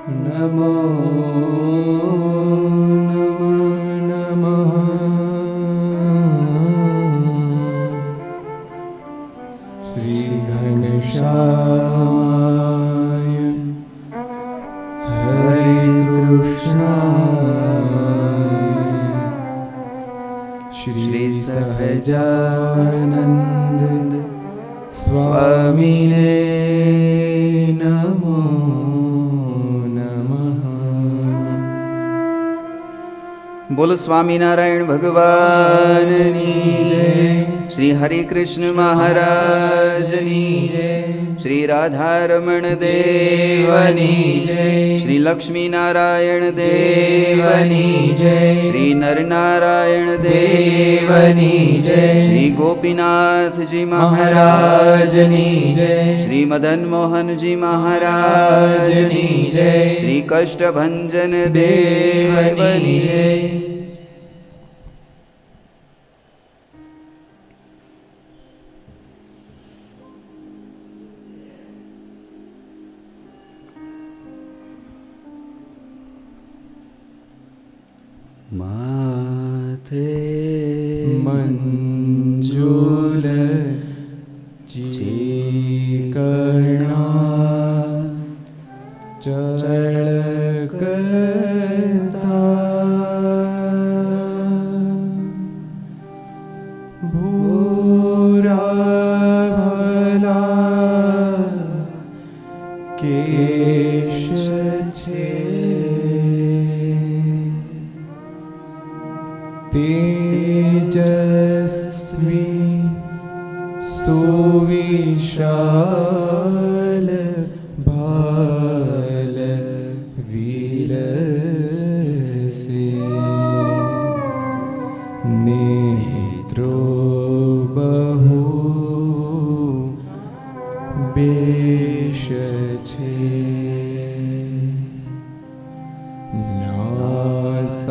नमो नमः श्री घनश्यामाय हरे कृष्णाय श्री सहजानंद स्वामिने नमो नमः। बोलो स्वामीनारायण भगवाननी जय। श्री हरि कृष्ण महाराजनी जय। श्री राधारमण देवनी जय। श्री लक्ष्मी नारायण देवनी जय। श्री नरनारायण देवनी जय। श्री गोपीनाथ जी महाराजनी जय। श्री मदन मोहन जी महाराजनी जय। श्री कष्टभंजन देवनी जय। माथे मंजूल चीकणा चळकता भूरा भला केश छे तेजस्वी सुविशाल भाल विलसे नेत्रो बहु बेश छे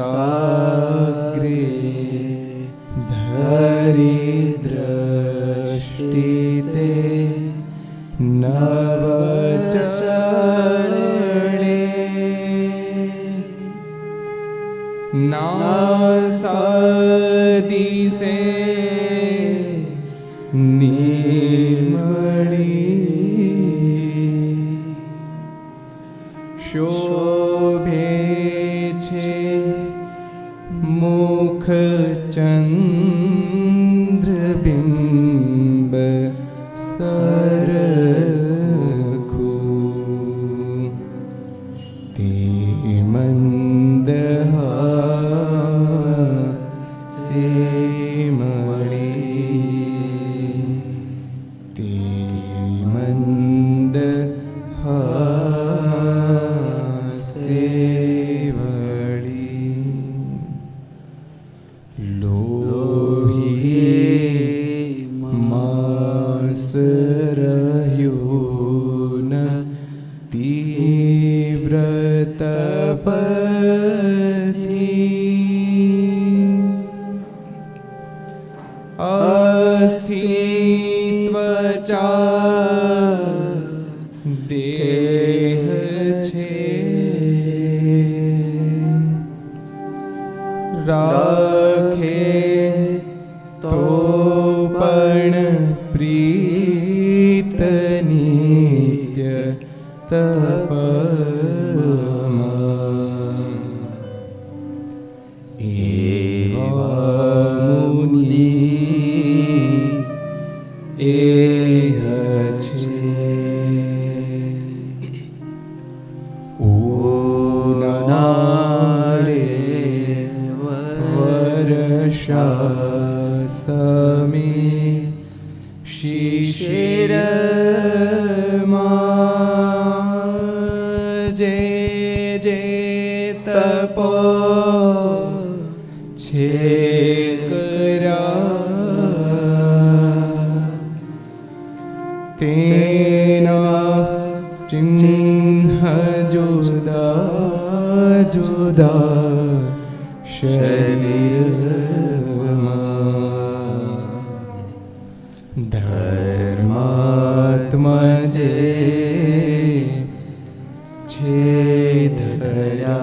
नासाग्रे धरि दृष्टि ते नवचरणे नासादिसे निर्मली शोभे छे मुख चंद्रबिंब सरखू ते मंदहासे मळी ते मंदहासे वळी लोही मास रह्यो न तीव्र तपथी अस्थित्वचा देह छे राखे तो पण प्रीत नित्य तपमा एवा मुनि एह छे ओ नारे वर्षा समे शिशिर जे जे तपो छे करा तेना चिन्ह जुदा जुदा शरीरमा धर्मात्मा जे છેદ કર્યા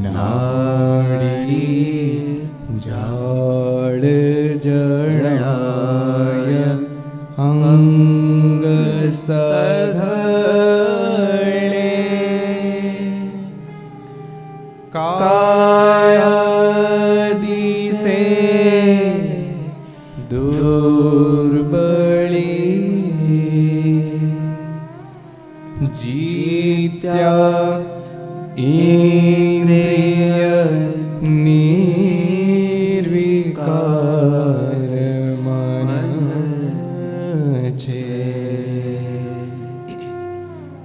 નાડી જાળ જણાય અંગ સઘળે કાયાદિસે દુર્બળી જીત્યા ઇન્દ્રિય નિર્વિકાર મન છે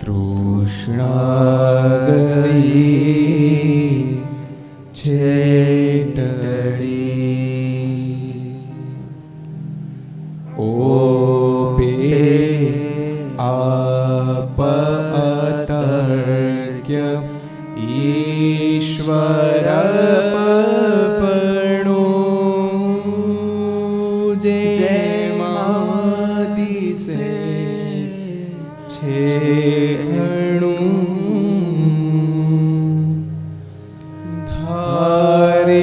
તૃષ્ણા ગઈ છેટળી ઓપે આપ અતર્ક્ય ઈશ્વર પણું જે માદિસે છે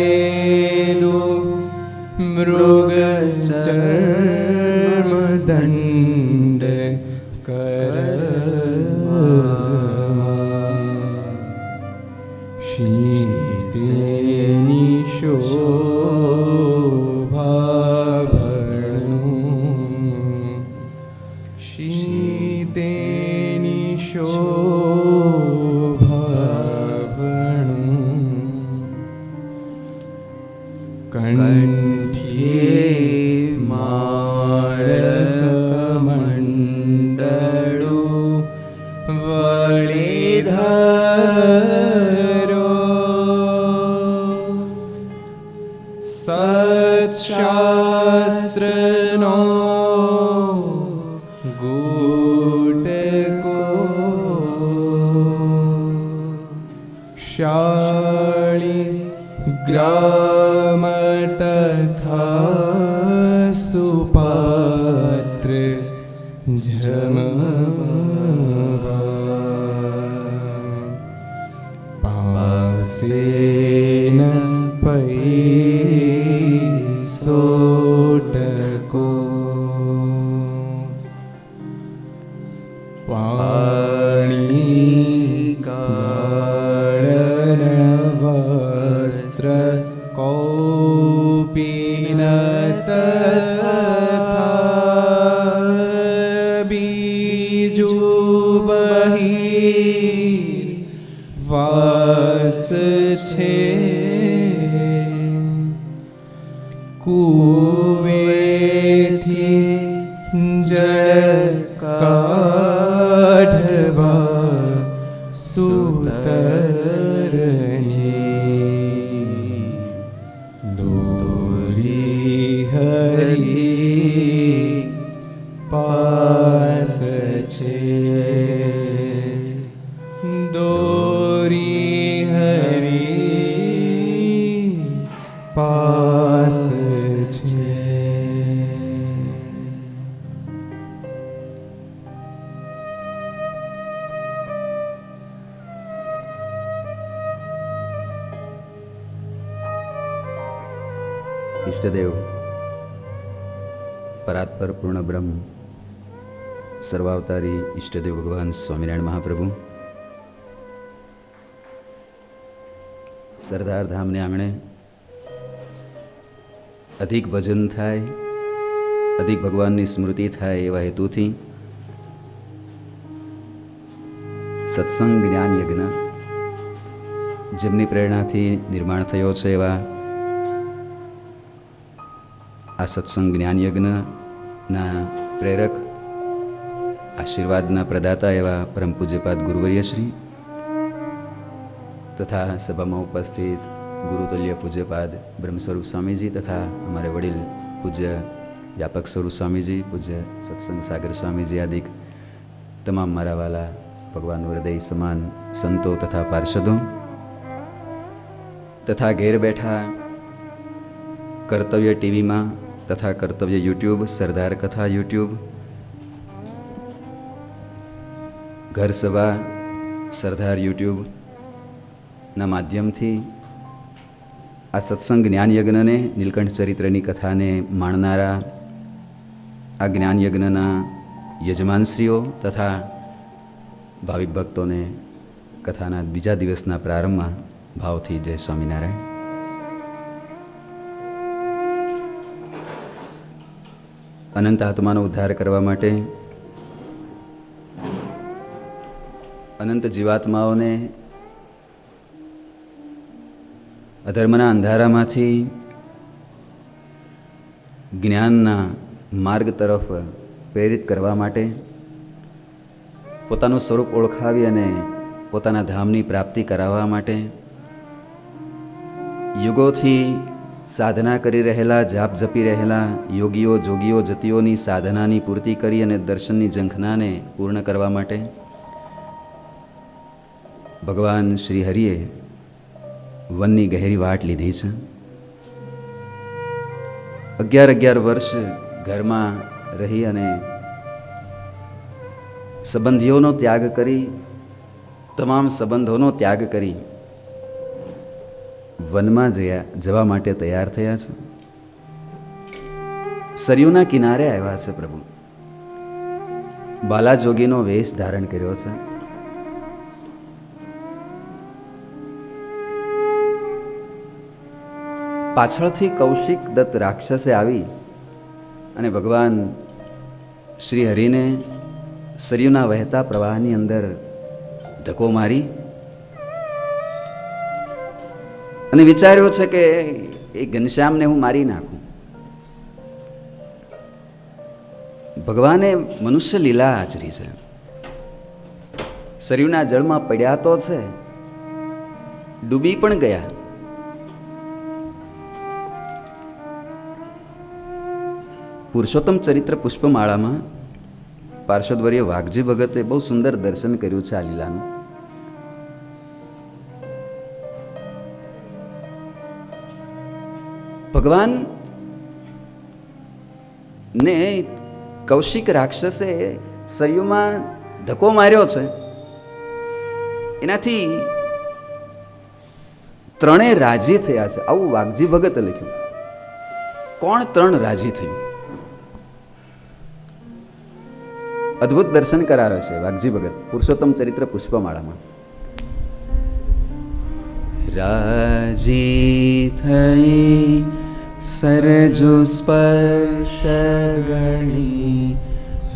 ધારેલું મૃગ ચર્મ દંડ શીતેની શોભાભણું શીતેની શોભાભણું કંઠીએ માળકમંડળું વળી ધરો સત્શાસ્ત્રનો ગુટકો શાળી ગ્રામ તથા સુપાત્ર જમવા પાસે ન પૈસો ટકો પાણી ગાળન વસ્ત્ર કૌપીન તથા બીજું બહિર વાસ છે કુવેથી જળ કાઢવા સુતરની દોરી હરી પાસ છે દોરી હરી પાસ છે ઈષ્ટદેવ પરાત્પર પૂર્ણ બ્રહ્મ સર્વાવતારી ઈષ્ટદેવ ભગવાન સ્વામિનારાયણ મહાપ્રભુ સરદાર ધામને આંગણે અધિક ભજન થાય, અધિક ભગવાનની સ્મૃતિ થાય એવા હેતુથી સત્સંગ જ્ઞાન યજ્ઞ જેમની પ્રેરણાથી નિર્માણ થયો છે એવા આ સત્સંગ જ્ઞાન યજ્ઞના પ્રેરક, આશીર્વાદના પ્રદાતા એવા પરમ પૂજ્યપાદ ગુરુવર્ય શ્રી તથા સભામાં ઉપસ્થિત ગુરુતુલ્ય પૂજ્યપાદ બ્રહ્મસ્વરૂપ સ્વામીજી તથા અમારે વડીલ પૂજ્ય વ્યાપક સ્વરૂપ સ્વામીજી, પૂજ્ય સત્સંગ સાગર સ્વામીજી આદિક તમામ મારા વાલા ભગવાન હૃદય સમાન સંતો તથા પાર્ષદો તથા ઘેર બેઠા કર્તવ્ય ટીવીમાં તથા કર્તવ્ય યુટ્યુબ, સરદાર કથા યુટ્યુબ ઘર સભા સરદાર યુટ્યુબના માધ્યમથી આ સત્સંગ જ્ઞાનયજ્ઞને, નીલકંઠ ચરિત્રની કથાને માણનારા આ જ્ઞાનયજ્ઞના યજમાનશ્રીઓ તથા ભાવિક ભક્તોને કથાના બીજા દિવસના પ્રારંભમાં ભાવથી જય સ્વામિનારાયણ. અનંત આત્માનો ઉદ્ધાર કરવા માટે અનંત જીવાત્માઓને અધર્મના અંધારામાંથી જ્ઞાનના માર્ગ તરફ પ્રેરિત કરવા માટે, પોતાનું સ્વરૂપ ઓળખાવી અને પોતાના ધામની પ્રાપ્તિ કરાવવા માટે યુગોથી સાધના કરી રહેલા, જાપ જપી રહેલા યોગીઓ, જોગીઓ, જતીઓની સાધનાની પૂર્તિ કરી અને દર્શનની ઝંખનાને પૂર્ણ કરવા માટે ભગવાન શ્રી હરિએ વનની ગહેરી વાટ લીધી છે. 11 વર્ષ ઘરમાં રહી અને સંબંધીઓનો ત્યાગ કરી, તમામ સંબંધોનો ત્યાગ કરી વનમાં જવા માટે તૈયાર થયા છે. સરયુના કિનારે આવ્યા છે પ્રભુ. બાલાજોગીનો વેશ ધારણ કર્યો છે. પાછળથી કૌશિક દત્ત રાક્ષસે આવી અને ભગવાન શ્રી હરિને સરયુના વહેતા પ્રવાહની અંદર ધક્કો મારી અને વિચાર્યો છે કે એ ઘનશ્યામને હું મારી નાખું. ભગવાને મનુષ્ય લીલા આચરી છે. સરયુના જળમાં પડ્યા તો છે, ડૂબી પણ ગયા. પુરુષોત્તમ ચરિત્ર પુષ્પમાળામાં પાર્ષદવર્ય વાઘજી ભગતે બહુ સુંદર દર્શન કર્યું છે આ લીલાનું. ભગવાન ને કૌશિક રાક્ષસે સરયુમાં ધક્કો માર્યો છે, એનાથી ત્રણેય રાજી થયા છે. આવું વાઘજી ભગતે લખ્યું. કોણ ત્રણ રાજી થયું? અદ્ભુત દર્શન કરાવે છે વાઘજી ભગત પુરુષોત્તમ ચરિત્ર પુષ્પમાળામાં. રાજી થઈ સરજો સ્પર્શ ગણી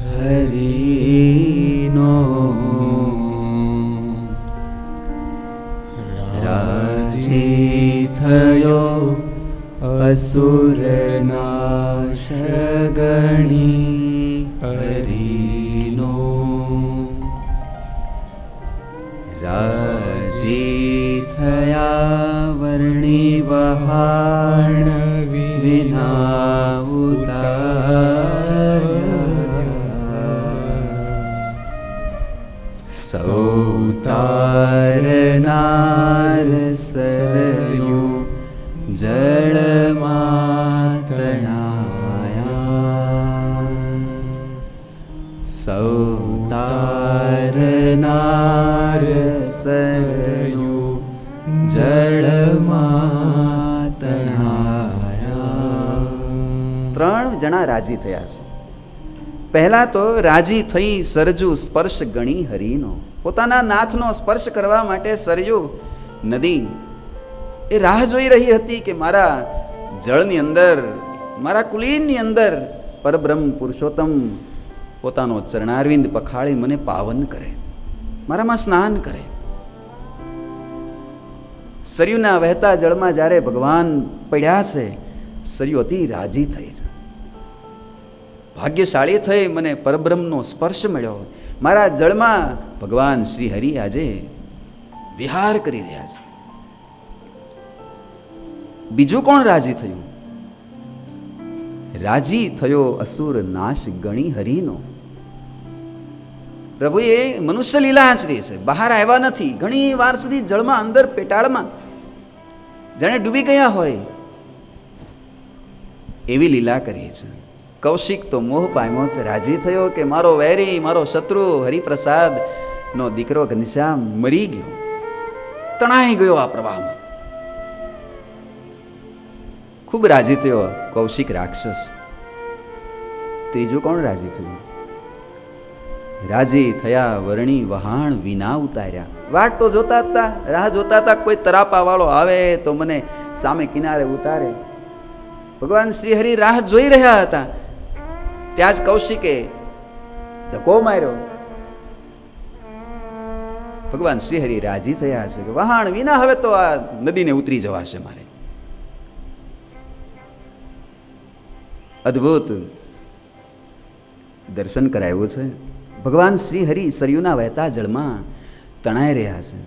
હરિનો, રાજી થયો અસુર નાશ ગણી હરિનો, રાજી થયા વર્ણિ વહાણ વિના ઉતાર્યા, સૌતારનાર સરયુ જળમાં તણાયા, સૌતારનાર સરયુ જળમાં તણાયા. ત્રણ જણા રાજી થયા છે. પહેલા તો રાજી થઈ સરજુ સ્પર્શ ગણી હરિનો. પોતાના નાથનો સ્પર્શ કરવા માટે સરયુ નદી એ રાહ જોઈ રહી હતી કે મારા જળની અંદર, મારા કુલીનની અંદર પરબ્રહ્મ પુરુષોત્તમ પોતાનો ચરણારવિંદ પખાળી મને પાવન કરે, મારામાં સ્નાન કરે. સરયુના વહેતા જળમાં જ્યારે ભગવાન પડ્યા છે, સરયુ અતિ રાજી થઈ છે. ભાગ્યશાળી થઈ, મને પરબ્રહ્મનો સ્પર્શ મળ્યો. મારા જળમાં ભગવાન શ્રી હરિ આજે વિહાર કરી રહ્યા છે. બીજું કોણ રાજી થયું? રાજી થયો અસુર નાશ ગણી હરિનો. પ્રભુએ મનુષ્ય લીલા આચરી છે, બહાર આવ્યા નથી. ઘણી વાર સુધી જળમાં અંદર પેટાળમાં જાણે ડૂબી ગયા હોય એવી લીલા કરી છે. કૌશિક તો મોહ પામ્યો છે, રાજી થયો કે મારો વૈરી, મારો શત્રુ હરિપ્રસાદ નો દીકરો ઘનશ્યામ મરી ગયો, તણાઈ ગયો આ પ્રવાહમાં. ખૂબ રાજી થયો કૌશિક રાક્ષસ. ત્રીજું કોણ રાજી થયું? રાજી થયા વર્ણી વહાણ વિના ઉતાર્યા. વાટ તો જોતા હતા, રાહ જોતા હતા, કોઈ તરાપા વાળો આવે તો મને સામે કિનારે ઉતારે. ભગવાન શ્રી હરિ રાહ જોઈ રહ્યા હતા. ત્યાં જ કૌશિકે ધક્કો માર્યો. ભગવાન શ્રી હરિ રાજી થયા છે કે વહાણ વિના હવે તો આ નદીને ઉતરી જવાશે મારે. અદ્ભુત દર્શન કરાયું છે. ભગવાન શ્રી હરિ સરયુના વહેતા જળમાં તણાઈ રહ્યા છે.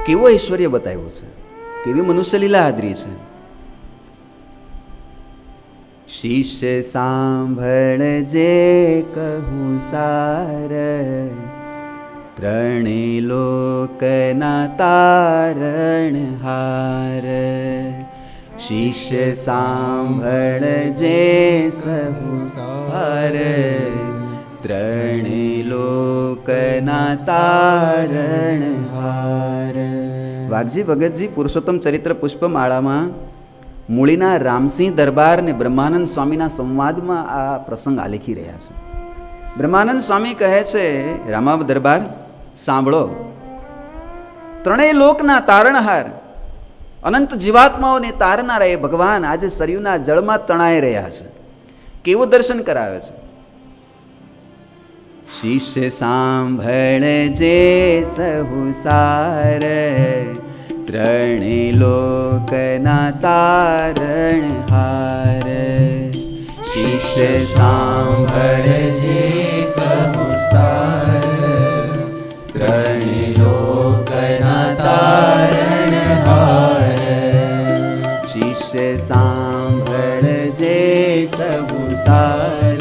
કેવો ઐશ્વર્ય બતાવ્યું છે, કેવી મનુષ્ય લીલા આદરી છે. શિષ્ય સાંભળજે કહું સાર, ત્રણે લોકના તારણહાર. શિષ્ય સાંભળજે સહુ સાર, ત્રણે લોકના તારણહાર. વાઘજી ભગતજી પુરુષોત્તમ ચરિત્ર પુષ્પમાળામાં મૂળીના રામસિંહ દરબાર ને બ્રહ્માનંદ સ્વામીના સંવાદમાં આ પ્રસંગ આલેખી રહ્યા છે. બ્રહ્માનંદ સ્વામી કહે છે, રામા દરબાર સાંભળો, ત્રણેય લોકના તારણહાર, અનંત જીવાત્માઓને તારનારા એ ભગવાન આજે સરયુના જળમાં તણાઈ રહ્યા છે. કેવું દર્શન કરાવે છે. શિષ્ય સાંભળજે સહુ સાર, ત્રણે લોકના તારણહાર. શિષ્ય સાંભળજે સહુ સાર, ત્રણે લોકના તારણહાર. શિષ્ય સાંભળજે સહુ સાર,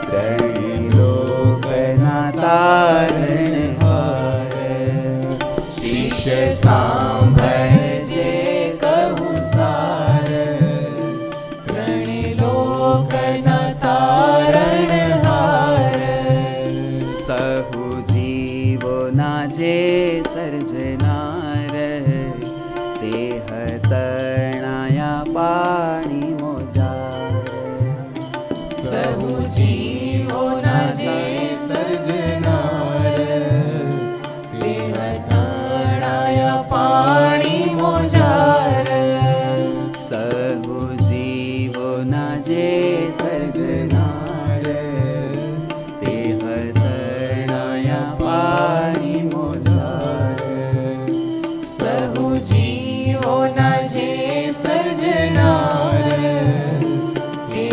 ત્રણે લોકના તારણહાર. શિષ્ય સાંભળજે સહુ સાર, ત્રણે લોકના તારણહાર. સહુ જીવોના જે સર્જનાર, તે તણાયા પાણી મોજાર. સહુ જીવોના જે સર્જનાર, તે તણાયા પાણી મોજાર. સહુ જીવોના જે સર્જનાર, તે તણાયા પાણી મોજાર. સહુ જીવોના જે સર્જનાર, તે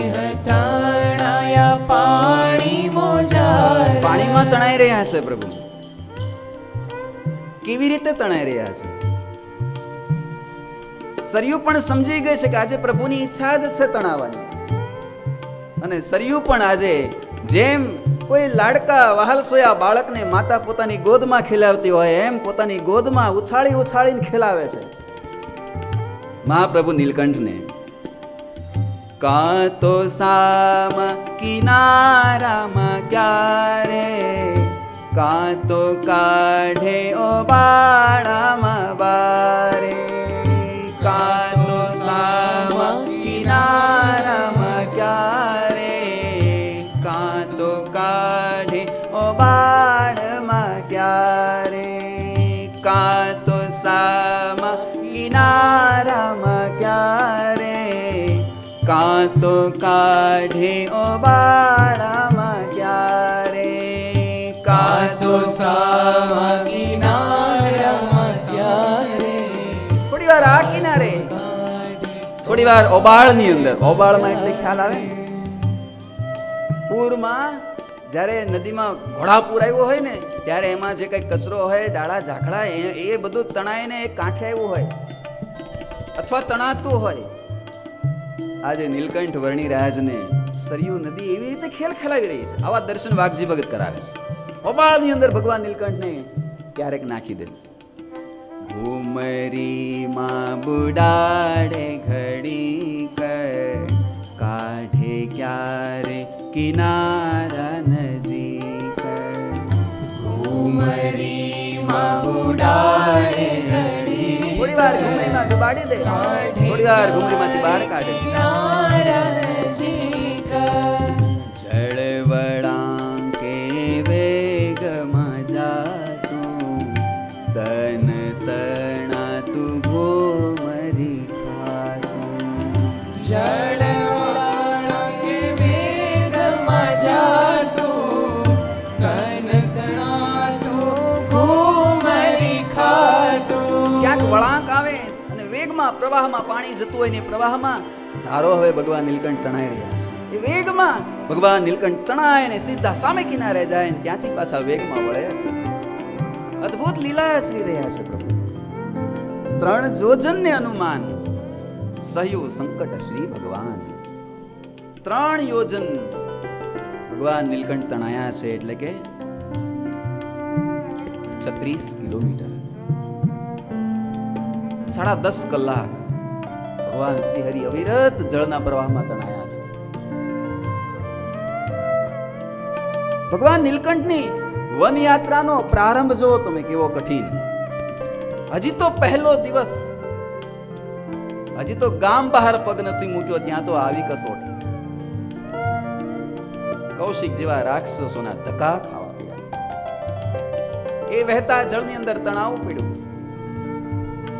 તણાયા પાણી મોજાર. પાણીમાં તણાઈ રહ્યા છે પ્રભુ. કેવી રીતે તણાઈ રહ્યા છે? સરયુ પણ સમજી ગઈ છે કે આજે પ્રભુની ઈચ્છા જ છે તણાવવાની. અને સરયુ પણ આજે જેમ કોઈ લાડકા વહાલસોયા બાળકને માતા પોતાની ગોદમાં ખેલાવતી હોય એમ પોતાની ગોદમાં ઉછાળી ઉછાળીને ખેલાવે છે મહાપ્રભુ નીલકંઠને. કાં તો સામ કિનારામાં ક્યારે, કાં તો કાઢે ઓબાળામાં બારે. કાં તો સામ કિનારામાં ક્યારે, કાં તો કાઢે ઓબાળમાં ક્યારે. કાં તો સામ કિનારામાં ક્યારે, કાં તો કાઢે ઓબાળામાં ક્યારે. કાં તો સામ કિનારામાં ક્યારે. થોડી વાર આ કિનારે, થોડી વાર ઓબાળની અંદર. ઓબાળમાં એટલે ખ્યાલ આવે પૂરમાં, જ્યારે નદીમાં ઘોડાપૂર આવ્યો હોય ને ત્યારે એમાં જે કંઈ કચરો હોય, ડાળા ઝાખડા, એ બધું તણાઈને એક કાંઠે આવ્યું હોય અથવા તણાતું હોય. આજે નીલકંઠ વર્ણિરાજને સરયુ નદી એવી રીતે ખેલ ખેલાવી રહી છે. આવા દર્શન વાઘજી ભગત કરાવે છે. ઓબાળની અંદર ભગવાન નીલકંઠને ક્યારેક નાખી દે. ઘુમરીમાં બુડાડે ઘડીક, કાઢે કિનારા નજીક. ઘુમરીમાં ઉડાડે ઘડી, થોડી વાર ઘુમરીમાં ડુબાડી દે, થોડી વાર ઘુમરીમાંથી બહાર કાઢે. જળવળાંકે વેગમાં જાતું, તન તણાતું ઘુમરી ખાતું. જળવળાંકે વેગમાં જાતું, તન તણાતું ઘુમરી ખાતું. ક્યાંક વળાંક આવે અને વેગમાં પ્રવાહમાં પાણી જતું હોય ને એ પ્રવાહમાં ધારો હવે ભગવાન નીલકંઠ તણાઈ રહ્યા છે. એ વેગમાં ભગવાન નીલકંઠ તણાય ને સીધા સામે કિનારે જાય ને ત્યાંથી પાછા વેગમાં વળે છે. અદ્ભુત લીલા આચરી રહ્યા છે પ્રભુ. 3 જોજનને અનુમાન સહ્યું સંકટ શ્રી ભગવાન. 3 યોજન ભગવાન નીલકંઠ તણાયા છે, એટલે કે 36 કિલોમીટર. 10.5 કલાક ભગવાન શ્રી હરિ અવિરત જળના પ્રવાહમાં તણાયા છે. ભગવાન નીલકંઠની વન યાત્રાનો પ્રારંભ જો તમે કેવો કઠિન. હજી તો પહેલો દિવસ, હજી તો ગામ બહાર પગ નથી મૂક્યો ત્યાં તો આવી કસોટી. કૌશિક જેવા રાક્ષસોના ધક્કા ખાવા પડ્યા. એ વહેતા જળની અંદર તણાવું પડ્યું.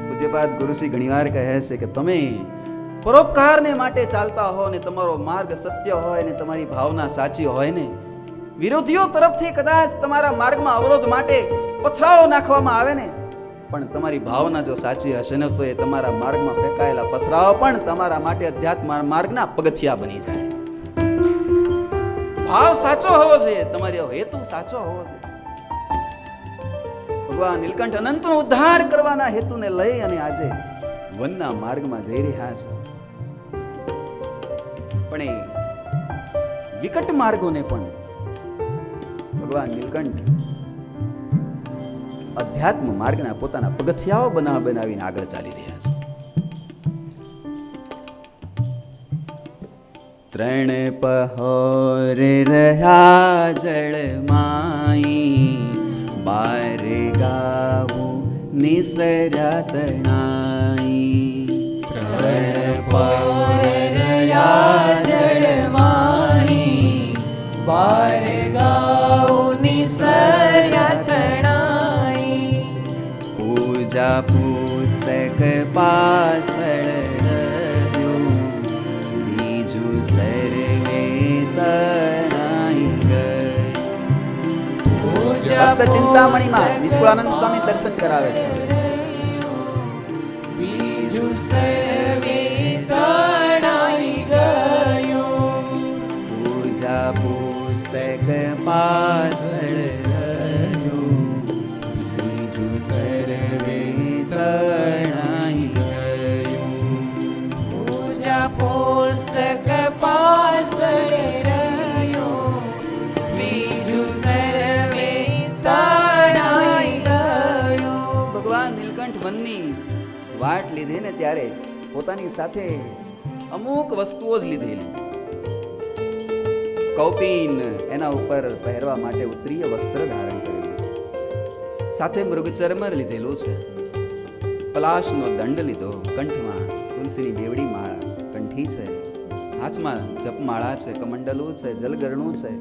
પૂજ્યપાદ ગુરુશ્રી ઘણીવાર કહે છે કે તમે પરોપકારને માટે ચાલતા હો ને તમારો માર્ગ સત્ય હોય ને તમારી ભાવના સાચી હોય ને, વિરોધીઓ તરફથી કદાચ તમારા માર્ગમાં અવરોધ માટે પથરાઓ નાખવામાં આવે ને, પણ તમારી ભાવના જો સાચી હશે ને તો એ તમારા માર્ગમાં ફેંકાયેલા પથરાઓ પણ તમારા માટે અધ્યાત્મ માર્ગના પગથિયા બની જાય. ભાવ સાચો હોવો જોઈએ, તમારો હેતુ સાચો હોવો જોઈએ. ભગવાન નીલકંઠ અનંતનો ઉદ્ધાર કરવાના હેતુને લઈ અને આજે વનના માર્ગમાં જઈ રહ્યા છે. પણ એ વિકટ માર્ગોને પણ ભગવાન નીલકંઠ અધ્યાત્મ માર્ગના પોતાના પગથિયાઓ બનાવીને આગળ ચાલી રહ્યા છે. 3 પહોરે રહ્યા જળમાઈ, 12 ગાવું નિસર્યા તણાઈ. 3 પહોરે રહ્યા જળમાઈ, 12 ગાઉં નિસર્યા તણાઈ. પૂજા પુસ્તક પાછળ રહ્યું, બીજું સર્વે તણાઈ ગયું. ભક્ત ચિંતામણીમાં નિષ્કુળાનંદ સ્વામી દર્શન કરાવે છે. બીજું સર્વે તણાઈ ગયું. પૂજા પુસ્તક પાછળ રહ્યું, બીજું સર્વે તણાઈ ગયું. પૂજા પુસ્તક પાછળ રહ્યું, બીજું સર્વે તણાઈ ગયું. ભગવાન નીલકંઠ વનની વાટ લીધી ને ત્યારે પોતાની સાથે અમુક વસ્તુઓ જ લીધેલી. કૌપીન, એના ઉપર પહેરવા માટે ઉત્તરીય વસ્ત્ર ધારણ કરેલું, સાથે મૃગચર્મર લીધેલું છે. પલાશનો દંડ લીધો, કંઠમાં તુલસીની બેવડી માળા કંઠી છે, હાથમાં જપમાળા છે, કમંડલું છે, જલગરણું છે.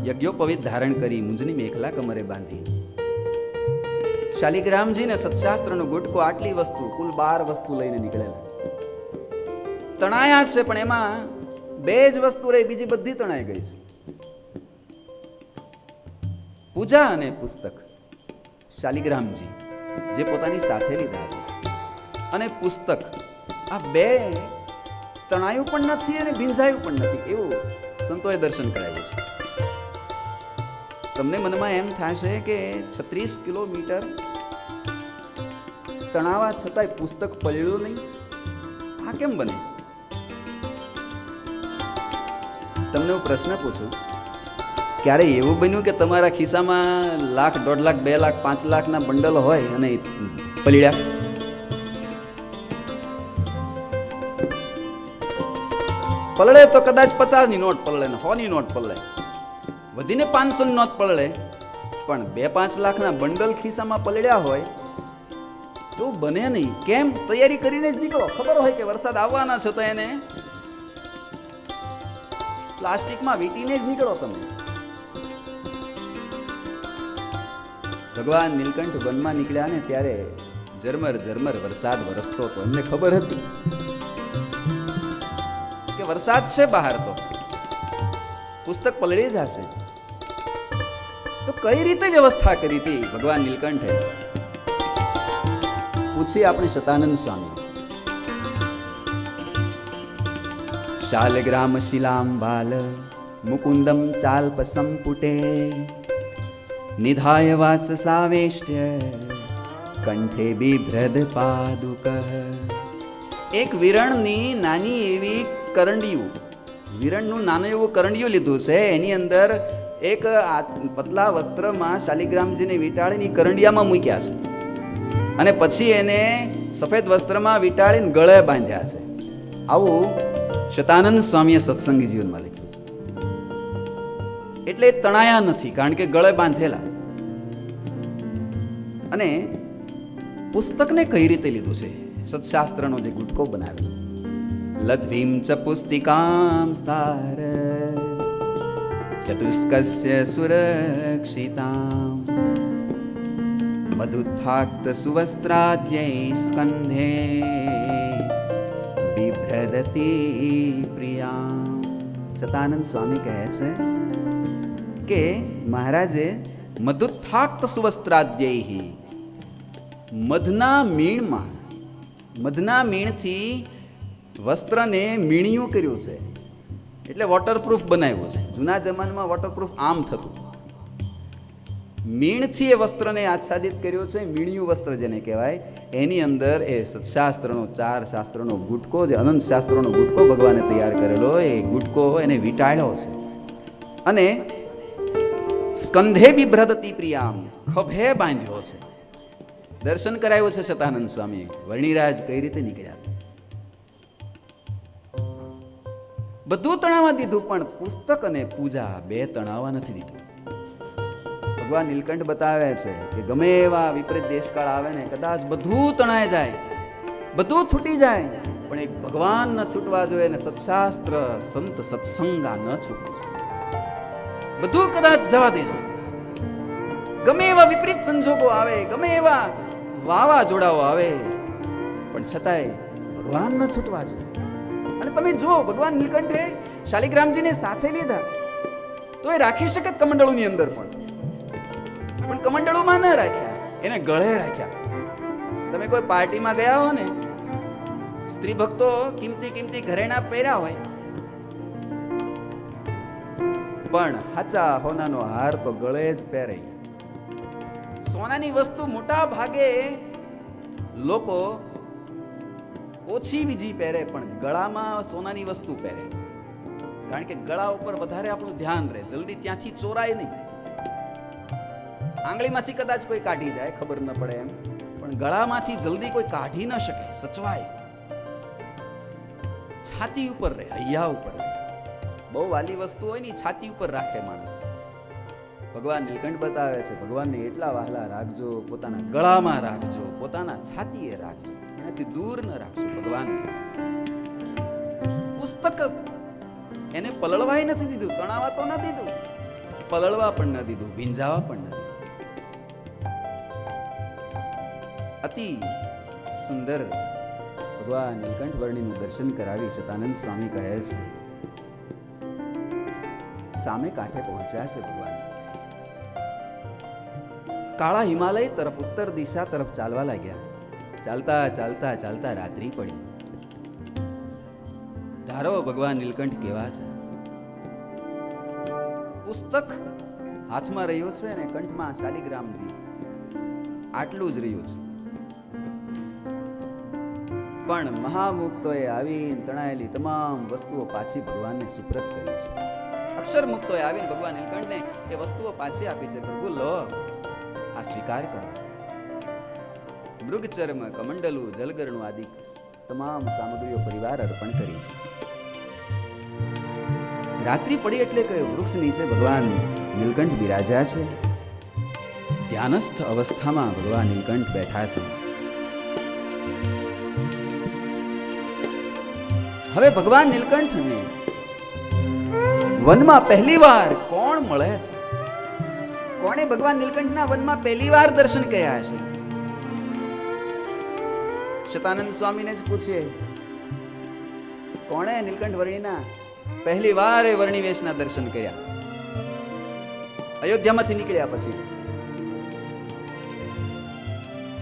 યજ્ઞોપવિત ધારણ કરી મુંજની મેખલા કમરે બાંધી. શાલિગ્રામજીને સત્શાસ્ત્રનો ગુટકો, આટલી વસ્તુ, કુલ 12 વસ્તુ લઈને નીકળેલા. તણાયા છે પણ એમાં 2 જ વસ્તુ રહી, બીજી બધી તણાઈ ગઈ છે. પૂજા અને પુસ્તક. શાલિગ્રામજી જે પોતાની સાથે લીધા હતા, અને પુસ્તક, આ 2 તણાયું પણ નથી અને ભીંજાયું પણ નથી, એવું સંતોએ દર્શન કરાવ્યું છે. તમને મનમાં એમ થશે કે 36 કિલોમીટર તણાવા છતાંય પુસ્તક પલળ્યું નહીં, આ કેમ બને? તમને હું પ્રશ્ન પૂછું, ક્યારે એવું બન્યું કે તમારા ખિસ્સામાં 1,00,000, 1.5 લાખ, 2 લાખ, 5 લાખના બંડલ હોય અને પલળ્યા? પલળે તો કદાચ 50 ની નોટ પલળે ને 100 ની નોટ પલળે, વધીને 500 ની નોટ પલળે, પણ 2-5 લાખના બંડલ ખિસ્સામાં પલળ્યા હોય તો બને નહીં. કેમ? તૈયારી કરીને જ નીકળો. ખબર હોય કે વરસાદ આવવાના છે તો એને પ્લાસ્ટિકમાં વીંટીને જ નીકળો તમે. ભગવાન નીલકંઠ વનમાં નીકળ્યા ને ત્યારે ઝરમર ઝરમર વરસાદ વરસતો હતો. એમને ખબર હતી કે વરસાદ છે બહાર, તો પુસ્તક પલળી જશે. તો કઈ રીતે વ્યવસ્થા કરી હતી ભગવાન નીલકંઠે? પૂછી આપણે શતાનંદ સ્વામી. શાલગ્રામ શિલામ બાલ મુકુંદમ ચાલ્પ સંપુટે નિધાય વાસ સાવેષ્ટ્ય કંઠે બિભ્રદ પાદુક. એક વિરણની નાની એવી કરંડિયું, વિરણનું નાનું એવું કરંડિયું લીધું છે. એની અંદર એક પતલા વસ્ત્રમાં શાલિગ્રામજીને વીંટાળીને કરંડિયામાં મૂક્યા છે અને પછી એને સફેદ વસ્ત્રમાં વીંટાળીને ગળે બાંધ્યા છે. આવું શતાનંદ સ્વામીએ સત્સંગી જીવનમાં લખ્યું છે. એટલે તણાયા નથી, કારણ કે ગળે બાંધેલા. અને પુસ્તકને કઈ રીતે લીધું છે? સત્શાસ્ત્રનો જે ગુટકો બનાવેલો. લદ્ભીમ ચ પુસ્તિકામ સાર ચતુષ્કસ્ય સુરક્ષિતામ મધુથાક્ત સુવસ્ત્રાદ્યૈ સ્કંધે બિભ્રદતી પ્રિયામ. શતાનંદ સ્વામી કહે છે કે મહારાજે મધુથાક્ત સુવસ્ત્રાદ્યૈ, મધના મીણમાં, મધના મીણથી વસ્ત્રને મીણિયું કર્યું છે, એટલે વોટરપ્રૂફ બનાવ્યું છે. જૂના જમાનામાં વોટરપ્રૂફ આમ થતું, મીણથી એ વસ્ત્રને આચ્છાદિત કર્યો છે. મીણિયું વસ્ત્ર જેને કહેવાય, એની અંદર એ સત્શાસ્ત્રનો, 4 શાસ્ત્રોનો ગુટકો, જે અનંત શાસ્ત્રોનો ગુટકો ભગવાને તૈયાર કરેલો, એ ગુટકો એને વીંટાળ્યો છે. અને સ્કંધે બિભ્રદતી પ્રિયામ, ખભે બાંધ્યો છે. દર્શન કરાવ્યું છે શતાનંદ સ્વામીએ. વર્ણિરાજ કઈ રીતે નીકળ્યા, બધું તણાવવા દીધું, પણ પુસ્તક અને પૂજા 2 તણાવવા નથી દીધું. ભગવાન નીલકંઠ બતાવે છે કે ગમે એવા વિપરીત દેશકાળ આવે ને, કદાચ બધું તણાઈ જાય, બધું છૂટી જાય, પણ એક ભગવાન ન છૂટવા જોઈએ, અને સત્શાસ્ત્ર સંત સત્સંગા ન છૂટવું જોઈએ. બધું કદાચ જવા દેજો, ગમે એવા વિપરીત સંજોગો આવે, ગમે એવા વાવાઝોડાઓ આવે, પણ છતાંય ભગવાન ન છૂટવા જોઈએ. અને તમે જુઓ, ભગવાન નીલકંઠે શાલિગ્રામજીને સાથે લીધા તો એ રાખી શકે કમંડળુની અંદર, પણ કમંડળુમાં ન રાખ્યા, એને ગળે રાખ્યા. તમે કોઈ પાર્ટીમાં ગયા હો ને, સ્ત્રી ભક્તો કિંમતી કિંમતી ઘરેણા પહેર્યા હોય, પણ હાચા હોનાનો હાર તો ગળે જ પહેરે. સોનાની વસ્તુ મોટા ભાગે લોકો ઓછી બીજી પહેરે, પણ ગળામાં સોનાની વસ્તુ પહેરે, કારણ કે ગળા ઉપર વધારે આપણું ધ્યાન રહે, જલ્દી ત્યાંથી ચોરાય નહીં. આંગળીમાંથી કદાચ કોઈ કાઢી જાય, ખબર ન પડે એમ, પણ ગળામાંથી જલ્દી કોઈ કાઢી ન શકે, સચવાય. છાતી ઉપર રહે, હૈયા ઉપર રહે. બહુ વાલી વસ્તુ હોય ને, છાતી ઉપર રાખે માણસ. ભગવાન નીલકંઠ બતાવે છે, ભગવાનને એટલા વહાલા રાખજો, પોતાના ગળામાં રાખજો, પોતાના છાતીએ રાખજો, એનાથી દૂર ન રાખજો ભગવાનને. પુસ્તક એને પલળવાય નથી દીધું, તણાવા તો ન દીધું, પલળવા પણ ન દીધું, ભીંજાવા પણ ન દીધું. અતિ સુંદર ભગવાન નીલકંઠ વર્ણિનું દર્શન કરાવી શતાનંદ સ્વામી કહે છે, સામે કાંઠે પહોંચ્યા છે ભગવાન. કાળા હિમાલય તરફ, ઉત્તર દિશા તરફ ચાલવા લાગ્યા. ચાલતા ચાલતા ચાલતા રાત્રિ પડી. ધારો ભગવાન નીલકંઠ કેવા છે. પુસ્તક હાથમાં રહ્યો છે અને કંઠમાં શાલિગ્રામજી, આટલું જ રહ્યું છે. પણ મહામુક્તોએ આવીને તણાયેલી તમામ વસ્તુઓ પાછી ભગવાનને સુપ્રત કરી છે. અક્ષર મુક્તોએ આવીને ભગવાન નીલકંઠને એ વસ્તુઓ પાછી આપી છે. પ્રભુ લો, આ સ્વીકાર કરો. મૃગચર્મ, કમંડલું, જલગરણું આદિ તમામ સામગ્રીઓ ફરીવાર અર્પણ કરી છે. રાત્રિ પડી એટલે કે વૃક્ષ નીચે ભગવાન નીલકંઠ બિરાજ્યા છે. ધ્યાનસ્થ અવસ્થામાં ભગવાન નીલકંઠ બેઠા છે. હવે ભગવાન નીલકંઠને વનમાં પહેલી વાર કોણ મળે છે? કોણે ભગવાન નીલકંઠના વનમાં પહેલી વાર દર્શન કર્યા છે? શતાનંદ સ્વામીને જ પૂછીએ, કોણે નીલકંઠ વર્ણિના પહેલી વાર એ વર્ણિ વેશના દર્શન કર્યા અયોધ્યામાંથી નીકળ્યા પછી?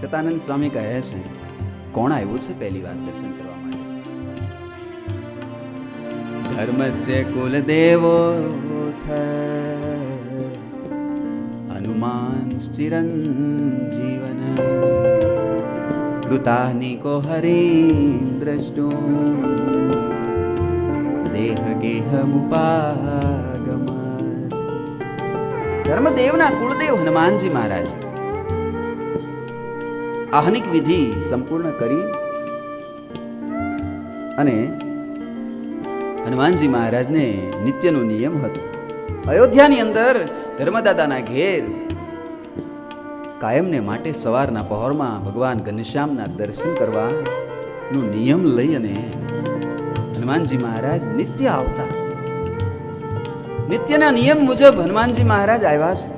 શતાનંદ સ્વામી કહે છે, કોણ આવ્યું છે પહેલી વાર દર્શન કરવા માટે? ધર્મસ્ય કુલદેવો હનુમાન ચિરંજીવન કૃતાહનિકો હરિદ્રષ્ટો દેહગેહમુપાગમત. ધર્મદેવના કુળદેવ હનુમાનજી મહારાજ આહનિક વિધિ સંપૂર્ણ કરી અને હનુમાનજી મહારાજને નિત્યનો નિયમ હતો. અયોધ્યાની અંદર ધર્મદાદાના ઘેર કાયમને માટે સવારના પહોરમાં ભગવાન ઘનશ્યામના દર્શન કરવાનો નિયમ લઈ અને હનુમાનજી મહારાજ નિત્ય આવતા. નિત્યના નિયમ મુજબ હનુમાનજી મહારાજ આવ્યા છે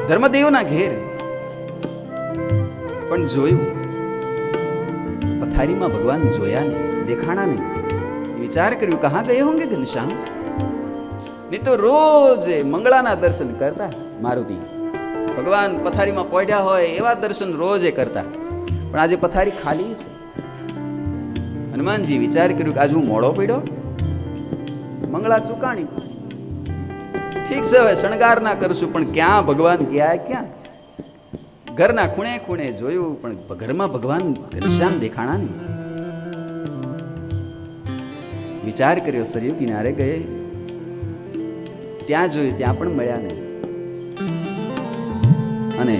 ધર્મદેવના ઘેર. પણ જોયું, પથારીમાં ભગવાન જોયા નહીં, દેખાણા નહીં. વિચાર કર્યું, કહા ગયે હોંગે ઘનશ્યામ? નહીં તો રોજ મંગળાના દર્શન કરતા મારુતિ. ભગવાન પથારીમાં પહોંચ્યા હોય એવા દર્શન રોજ કરતા, પણ આજે પથારી ખાલી છે. હનુમાનજી વિચાર કર્યું કે આજ હું મોડો પડ્યો, મંગળા ચુકાણી, ઠીક છે હવે શણગાર ના કરશું. પણ ક્યાં ભગવાન ગયા? ક્યાં? ઘરના ખૂણે ખૂણે જોયું, પણ ઘરમાં ભગવાન ઘનશ્યામ દેખાણા નહીં. વિચાર કર્યો, સરયુ કિનારે ગયે, ત્યાં જોયું, ત્યાં પણ મળ્યા નહીં. અને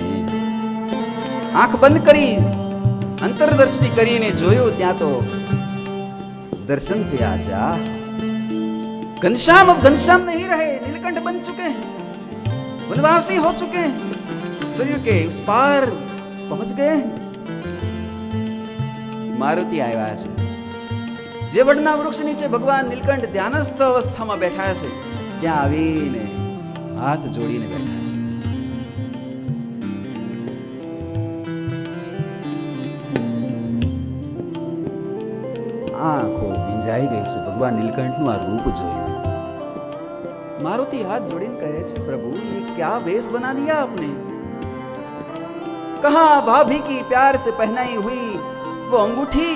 આંખ બંધ કરી અંતરદ્રષ્ટિ કરીને જોયું, ત્યાં તો दर्शन किया છે. આ घनश्याम अब घनश्याम नहीं रहे, नीलकंठ बन चुके हैं, वनवासी हो चुके हैं, सरयू के उस पार पहुंच गए हैं. मारुति આવ્યા છે. જે વડના વૃક્ષ નીચે ભગવાન નીલકંઠ ધ્યાનસ્થ અવસ્થામાં બેઠા છે, ત્યાં આવીને હાથ જોડીને બેઠા છે. આંખો ભીંજાઈ ગઈ છે ભગવાન નીલકંઠનું આ રૂપ જોઈને. मारुति हाथ जोड़ीने कहे छे, प्रभु ये क्या वेश बना दिया आपने? कहा भाभी की प्यार से पहनाई हुई वो अंगूठी,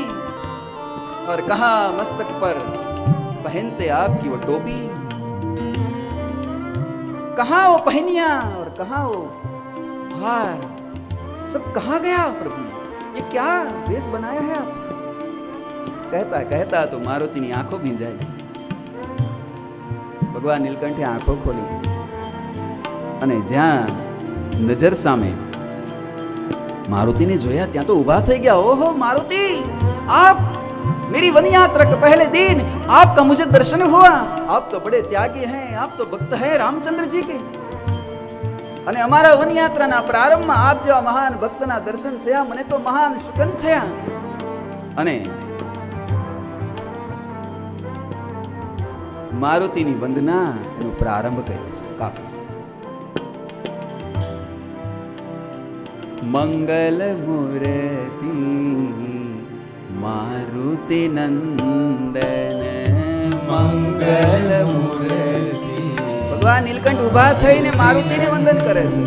और कहा मस्तक पर पहनते आपकी वो टोपी, कहा वो पहनिया और कहा वो हार, सब कहाँ गया प्रभु? ये क्या वेश बनाया है आप? कहता कहता तो मारुति ની આંખો ભીંજાઈ. ભગવાન નીલકંઠે આંખો ખોલી અને જ્યાં નજર સામે मारुति ने જોયા, ત્યાં તો ઊભા થઈ ગયા. ઓહો मारुति, आप मेरी वन यात्रा के पहले दिन आपका मुझे दर्शन हुआ. आप तो बड़े त्यागी हैं, आप तो भक्त हैं रामचंद्र जी के. અને અમારા વન યાત્રાના પ્રારંભમાં આપ જેવા મહાન ભક્તના દર્શન થયા, મને તો મહાન સુગંધ થયા. અને મારુતિની વંદના એનો પ્રારંભ કર્યો છે. કાકા મંગલ મૂર્તિ મારુતિ નંદન, મંગલ મૂર્તિ. ભગવાન નીલકંઠ ઉભા થઈને મારુતિને વંદન કરે છે.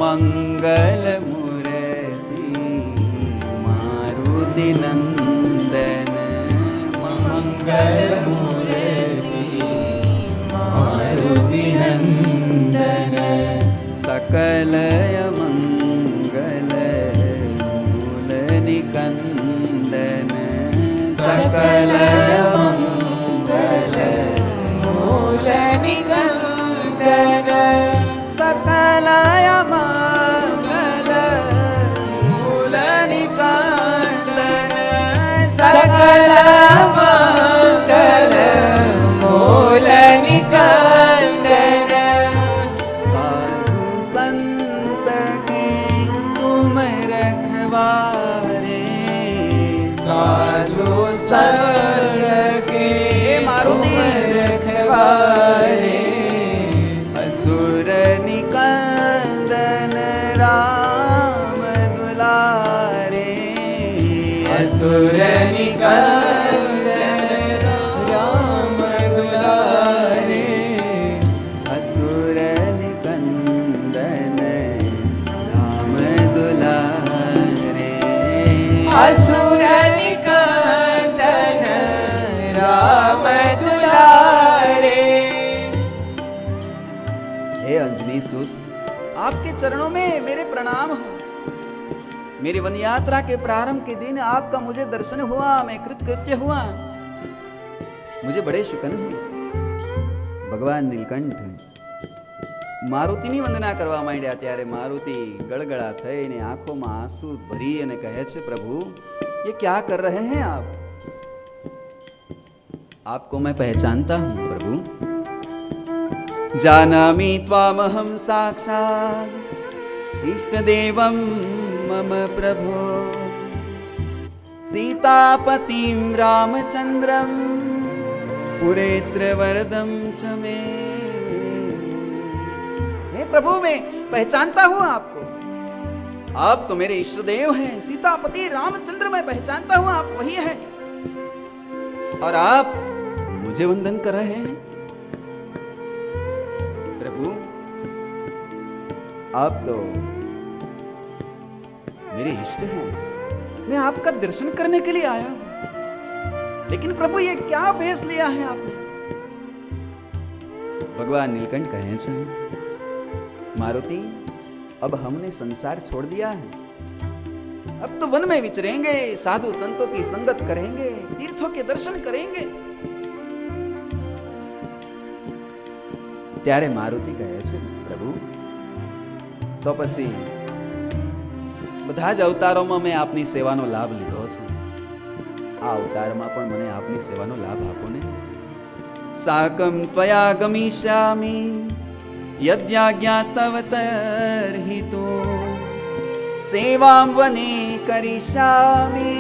મંગલ મૂર્તિ મારુતિ નંદન, મંગલ મૂર્તિ નંદન, सकल मंगल मूल निकंदन, सकल मंगल मूल निकंदन, सकल मंगल मूल निकंदन, वारे असुर निकंदन राम दुलारे असुर निकंदन राम दुलारे असुर निकंदन राम दुलारे असुर निकंदन राम दुलारे। हे अंजनी सूत, आपके चरणों में मेरे प्रणाम हो। मेरी वन यात्रा के प्रारंभ के दिन आपका मुझे दर्शन हुआ, मैं कृतकृत्य हुआ, मुझे बड़े शुकन हुए। भगवान નીલકંઠ મારુતિની વંદના કરવા માંડ્યા ત્યારે મારુતિ ગળગળા થઈને આંખોમાં આંસુ ભરી અને કહે છે, પ્રભુ ये क्या कर रहे हैं आप? आपको मैं पहचानता हूं प्रभु। जानामि त्वामहं साक्षात् इष्टदेवं मम प्रभो सीतापतिं रामचंद्रं पुरेत्रवरदं च मे। हे प्रभु, मैं पहचानता हूं आपको। आप तो मेरे इष्टदेव हैं, सीतापति रामचंद्र मैं पहचानता हूं, आप वही हैं। और आप मुझे वंदन कर रहे हैं। प्रभु, आप तो मेरे इष्ट हैं, मैं आपका दर्शन करने के लिए आया हूं। लेकिन प्रभु, ये क्या भेष लिया है आपने? भगवान नीलकंठ कहे छे, मारुति, अब हमने संसार छोड़ दिया है, अब तो वन में विचरेंगे, साधु संतों की संगत करेंगे, तीर्थों के दर्शन करेंगे। ત્યારે મારુતિ કહે છે, પ્રભુ, તો પછી બધા જ અવતારોમાં મેં આપની સેવાનો લાભ લીધો છે, આ અવતારમાં પણ મને આપની સેવાનો લાભ આપો ને। સાકમ ત્વયા ગમિષ્યામિ यद्याज्ञा तव तर्हितो सेवां वने करिष्यामि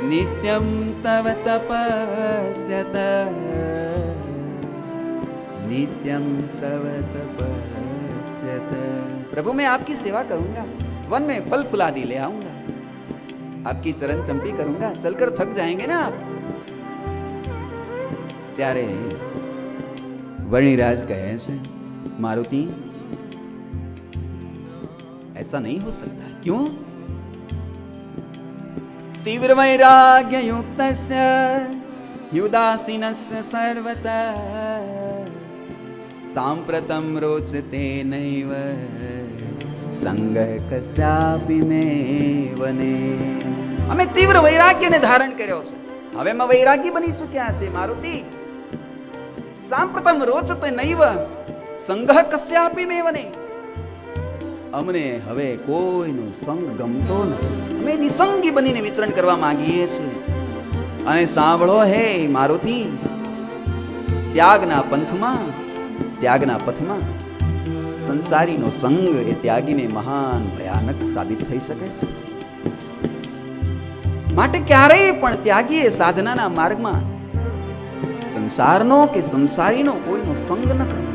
नित्यं तव तपस्यत नित्यं तव तपस्यत। प्रभु, मैं आपकी सेवा करूंगा, वन में फल फुलादि ले आऊंगा, आपकी चरण चंपी करूंगा, चलकर थक जाएंगे ना आप। त्यारे वर्णिराज कहे से, मारुति, ऐसा नहीं हो सकता। क्यों? तीव्र वैराग्य युक्तस्य युदासीनस्य सर्वतः सांप्रतं रोचते नैव संगः कस्यापि मे वने। हमें तीव्र वैराग्य ने धारण कर्यो छे, हवे में वैरागी बनी चुक्या छे मारुति। सांप्रतम रोचते नैव संगः कस्यापि मे वने। अमने हवे कोईनो संग गमतो नथी, अमे निसंगी बनीने विचरण करवा मांगीए छीए। अने सांभळो हे मारुति, त्यागना पंथमां, त्यागना पथमां संसारीनो संग ए त्यागीने महान भयानक साबित थई शके छे। माटे क्यारेय पण त्यागीए साधनाना मार्गमां संसारनो के संसारीनो कोईनो संग न करवो।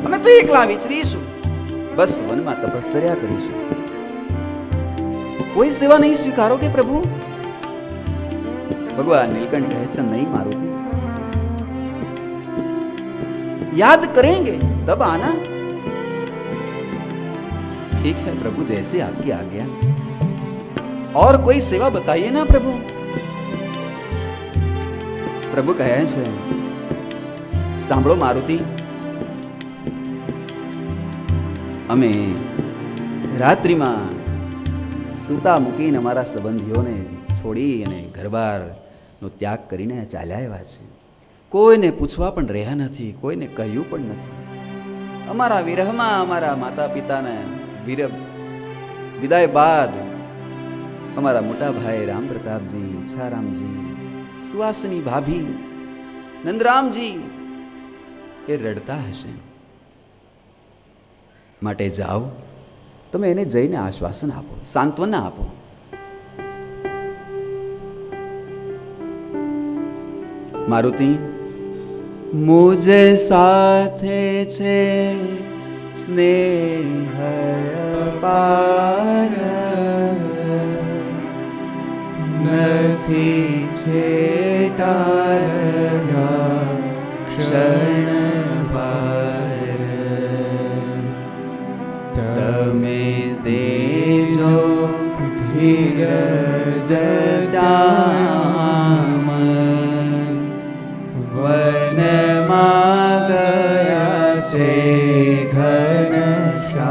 अमे तो एकला विचरीशुं, बस वनमा तपश्चर्या करीशुं। कोई सेवा नहीं स्वीकारोगे प्रभु? भगवान नीलकंठ कहे छे, नहीं मारुति, याद करेंगे तब आना। ठीक है प्रभु, जैसे आपकी आज्ञा। और कोई सेवा बताइए ना प्रभु। प्रभु कहे छे, सांभळो मारुति, अमे रात्रिमां सूता मूकीने अमारा संबंधीओने छोड़ी अने घरबारनो त्याग करीने चाल्या आव्या छे। कोईने पूछवा पण रह्या नथी, कोईने कह्युं पण नथी। अमारा विरहमां अमारा माता पिताने विदाय बाद अमारा मोटा भाई राम प्रतापजी, इच्छारामजी, सुवासिनी भाभी, नंदरामजी ए रड़ता हशे। माटे जाओ, तमे एने जईने आश्वासन आपो, सांत्वना आपो। મારુતિ મુજ સાથે છે સ્નેહ અપાર, નથી છેટાયા ક્ષણ વાર, તમે દેજો ધીરજ ડામ, વનમાં ગયા છે ઘનશ્યામ,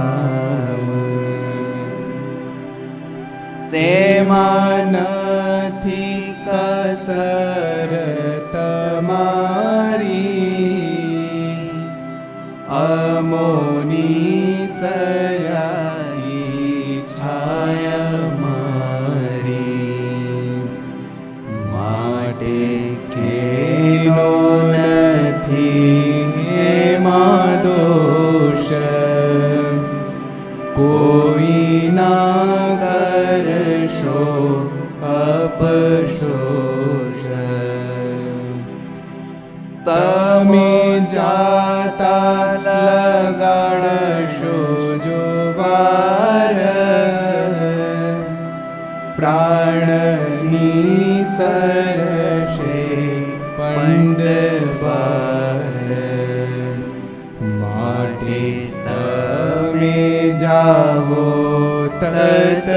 તેમાં નથી કસર તમારી, અમોની સરાઈ છાયા મારી, માટે કેલો નથી એમાં દોષ, કોઈ ના કરશો અપશોષ, તમે જાતા લગાડશો જો વાર, પ્રાણની સરશે પંડવાર, માટે તમે જાવો તત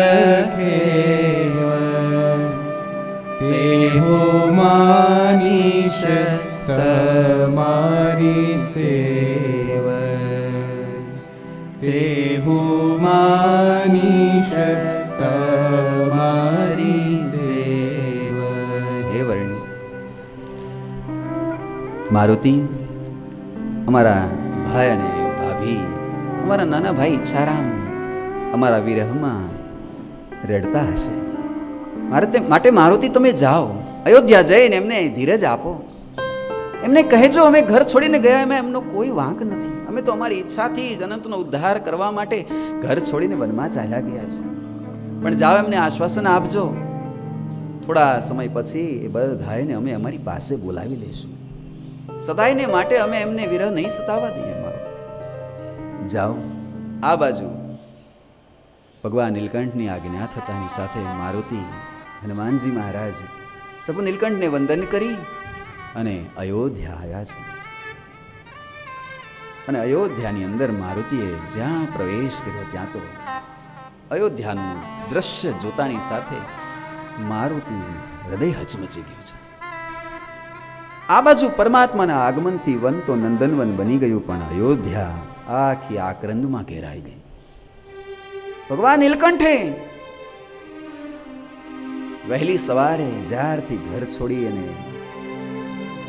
ખેવ, તેહો માનીશ તમારી સેવ, તેહો માનીશ તમારી સેવ. હે વર્ણિ મારુતિ, અમારા ભાઈ અને ભાભી, અમારા નાના ભાઈ ઈચ્છારામ અમારા વિરહમાં રડતા હશે. માટે મારુતિ તમે જાઓ, અયોધ્યા જઈને એમને ધીરજ આપો, એમને કહેજો અમે ઘર છોડીને ગયા એમાં એમનો કોઈ વાંક નથી, અમે તો અમારી ઈચ્છાથી જ અનંતનો ઉદ્ધાર કરવા માટે ઘર છોડીને વનમાં ચાલ્યા ગયા છે. પણ જાઓ, એમને આશ્વાસન આપજો, થોડા સમય પછી એ બધાને અમે અમારી પાસે બોલાવી લઈશું, સદાયને માટે અમે એમને વિરહ નહીં સતાવા દઈએ. જાઓ. આ બાજુ ભગવાન નીલકંઠની આજ્ઞા થતાની સાથે મારુતિ હનુમાનજી મહારાજ પ્રભુ નીલકંઠને વંદન કરી અને અયોધ્યા આવ્યા છે. અને અયોધ્યાની અંદર મારુતિએ જ્યાં પ્રવેશ કર્યો ત્યાં તો અયોધ્યાનું દ્રશ્ય જોતાની સાથે મારુતિ હૃદય હચમચી ગયું છે. આ બાજુ પરમાત્માના આગમનથી વન તો નંદનવન બની ગયું, પણ અયોધ્યા આખી આક્રંદમાં ઘેરાઈ ગઈ. ભગવાન નીલકંઠે વહેલી સવારે જ્યારથી ઘર છોડી અને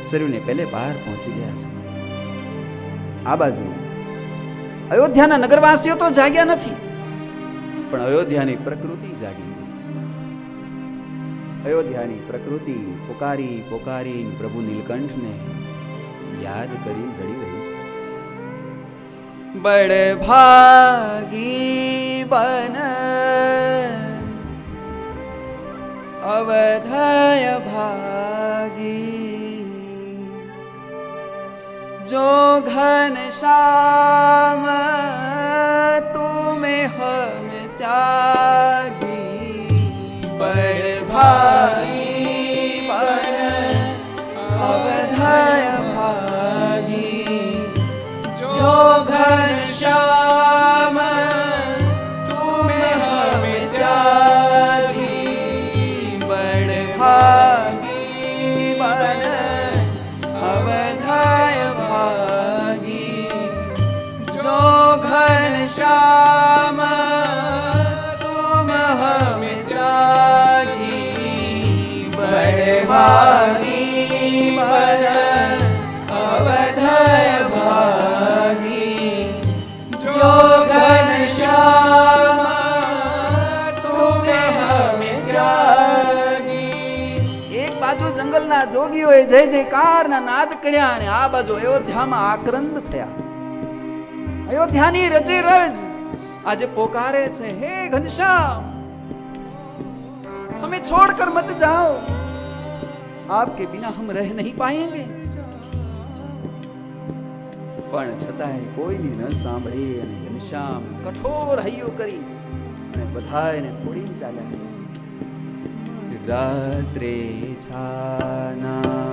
સરયુને પહેલે પાર પહોંચી ગયા છે. આ બાજુ અયોધ્યાના નગરવાસીઓ તો જાગ્યા નથી, પણ અયોધ્યાની પ્રકૃતિ જાગી ગઈ. અયોધ્યાની પ્રકૃતિ પોકારી પોકારી પ્રભુ નીલકંઠને યાદ કરી રડી રહી છે. બડ ભાગી બન અવધય ભાગી, જો ઘનશ્યામ તુમે હમ ત્યાગી. બડ ભાગી બન અવધય ભાગી, જો ઘનશ્યામ તુમે હમ ત્યાગી. બડ ભાગી બન અવધય ભાગી, જો ઘનશ્યામ તુમ હમ ત્યાગી. બડ ભાગી બન અવધય ભાગી, જો ઘનશ્યામ તુમ હમ ત્યાગી. એક બાજુ જંગલના જોગીઓએ જય જયકારના નાદ કર્યા અને આ બાજુ અયોધ્યામાં આક્રંદ થયા. અયોધ્યાની રજે રજ આજે પોકારે છે, હે ઘનશ્યામ હમે છોડકર મત જાઓ. आपके बिना हम रह नहीं पाएंगे. પણ છતાંય કોઈની ન સાંભળી અને ઘનશ્યામ કઠોર હૈયો કરી અને બધાને છોડીને ચાલ્યા ગયા. રાત્રે છાના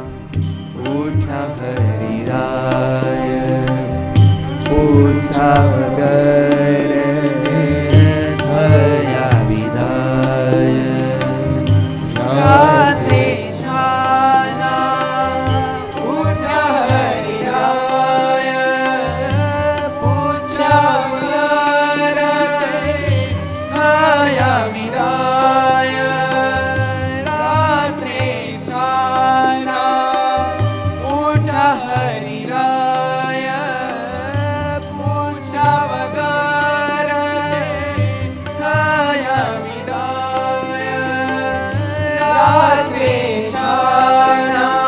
ઉઠ્યા હરિરાય, પૂછા વગર થયા વિદાય. રાત્રે છાના ઉઠ્યા હરિરાય, પૂછ્યા વગર થયા વિદાય. રાત્રે છાના ઉઠ્યા હરિરાય, પૂછ્યા વગર થયા વિદાય. રાત્રે છાના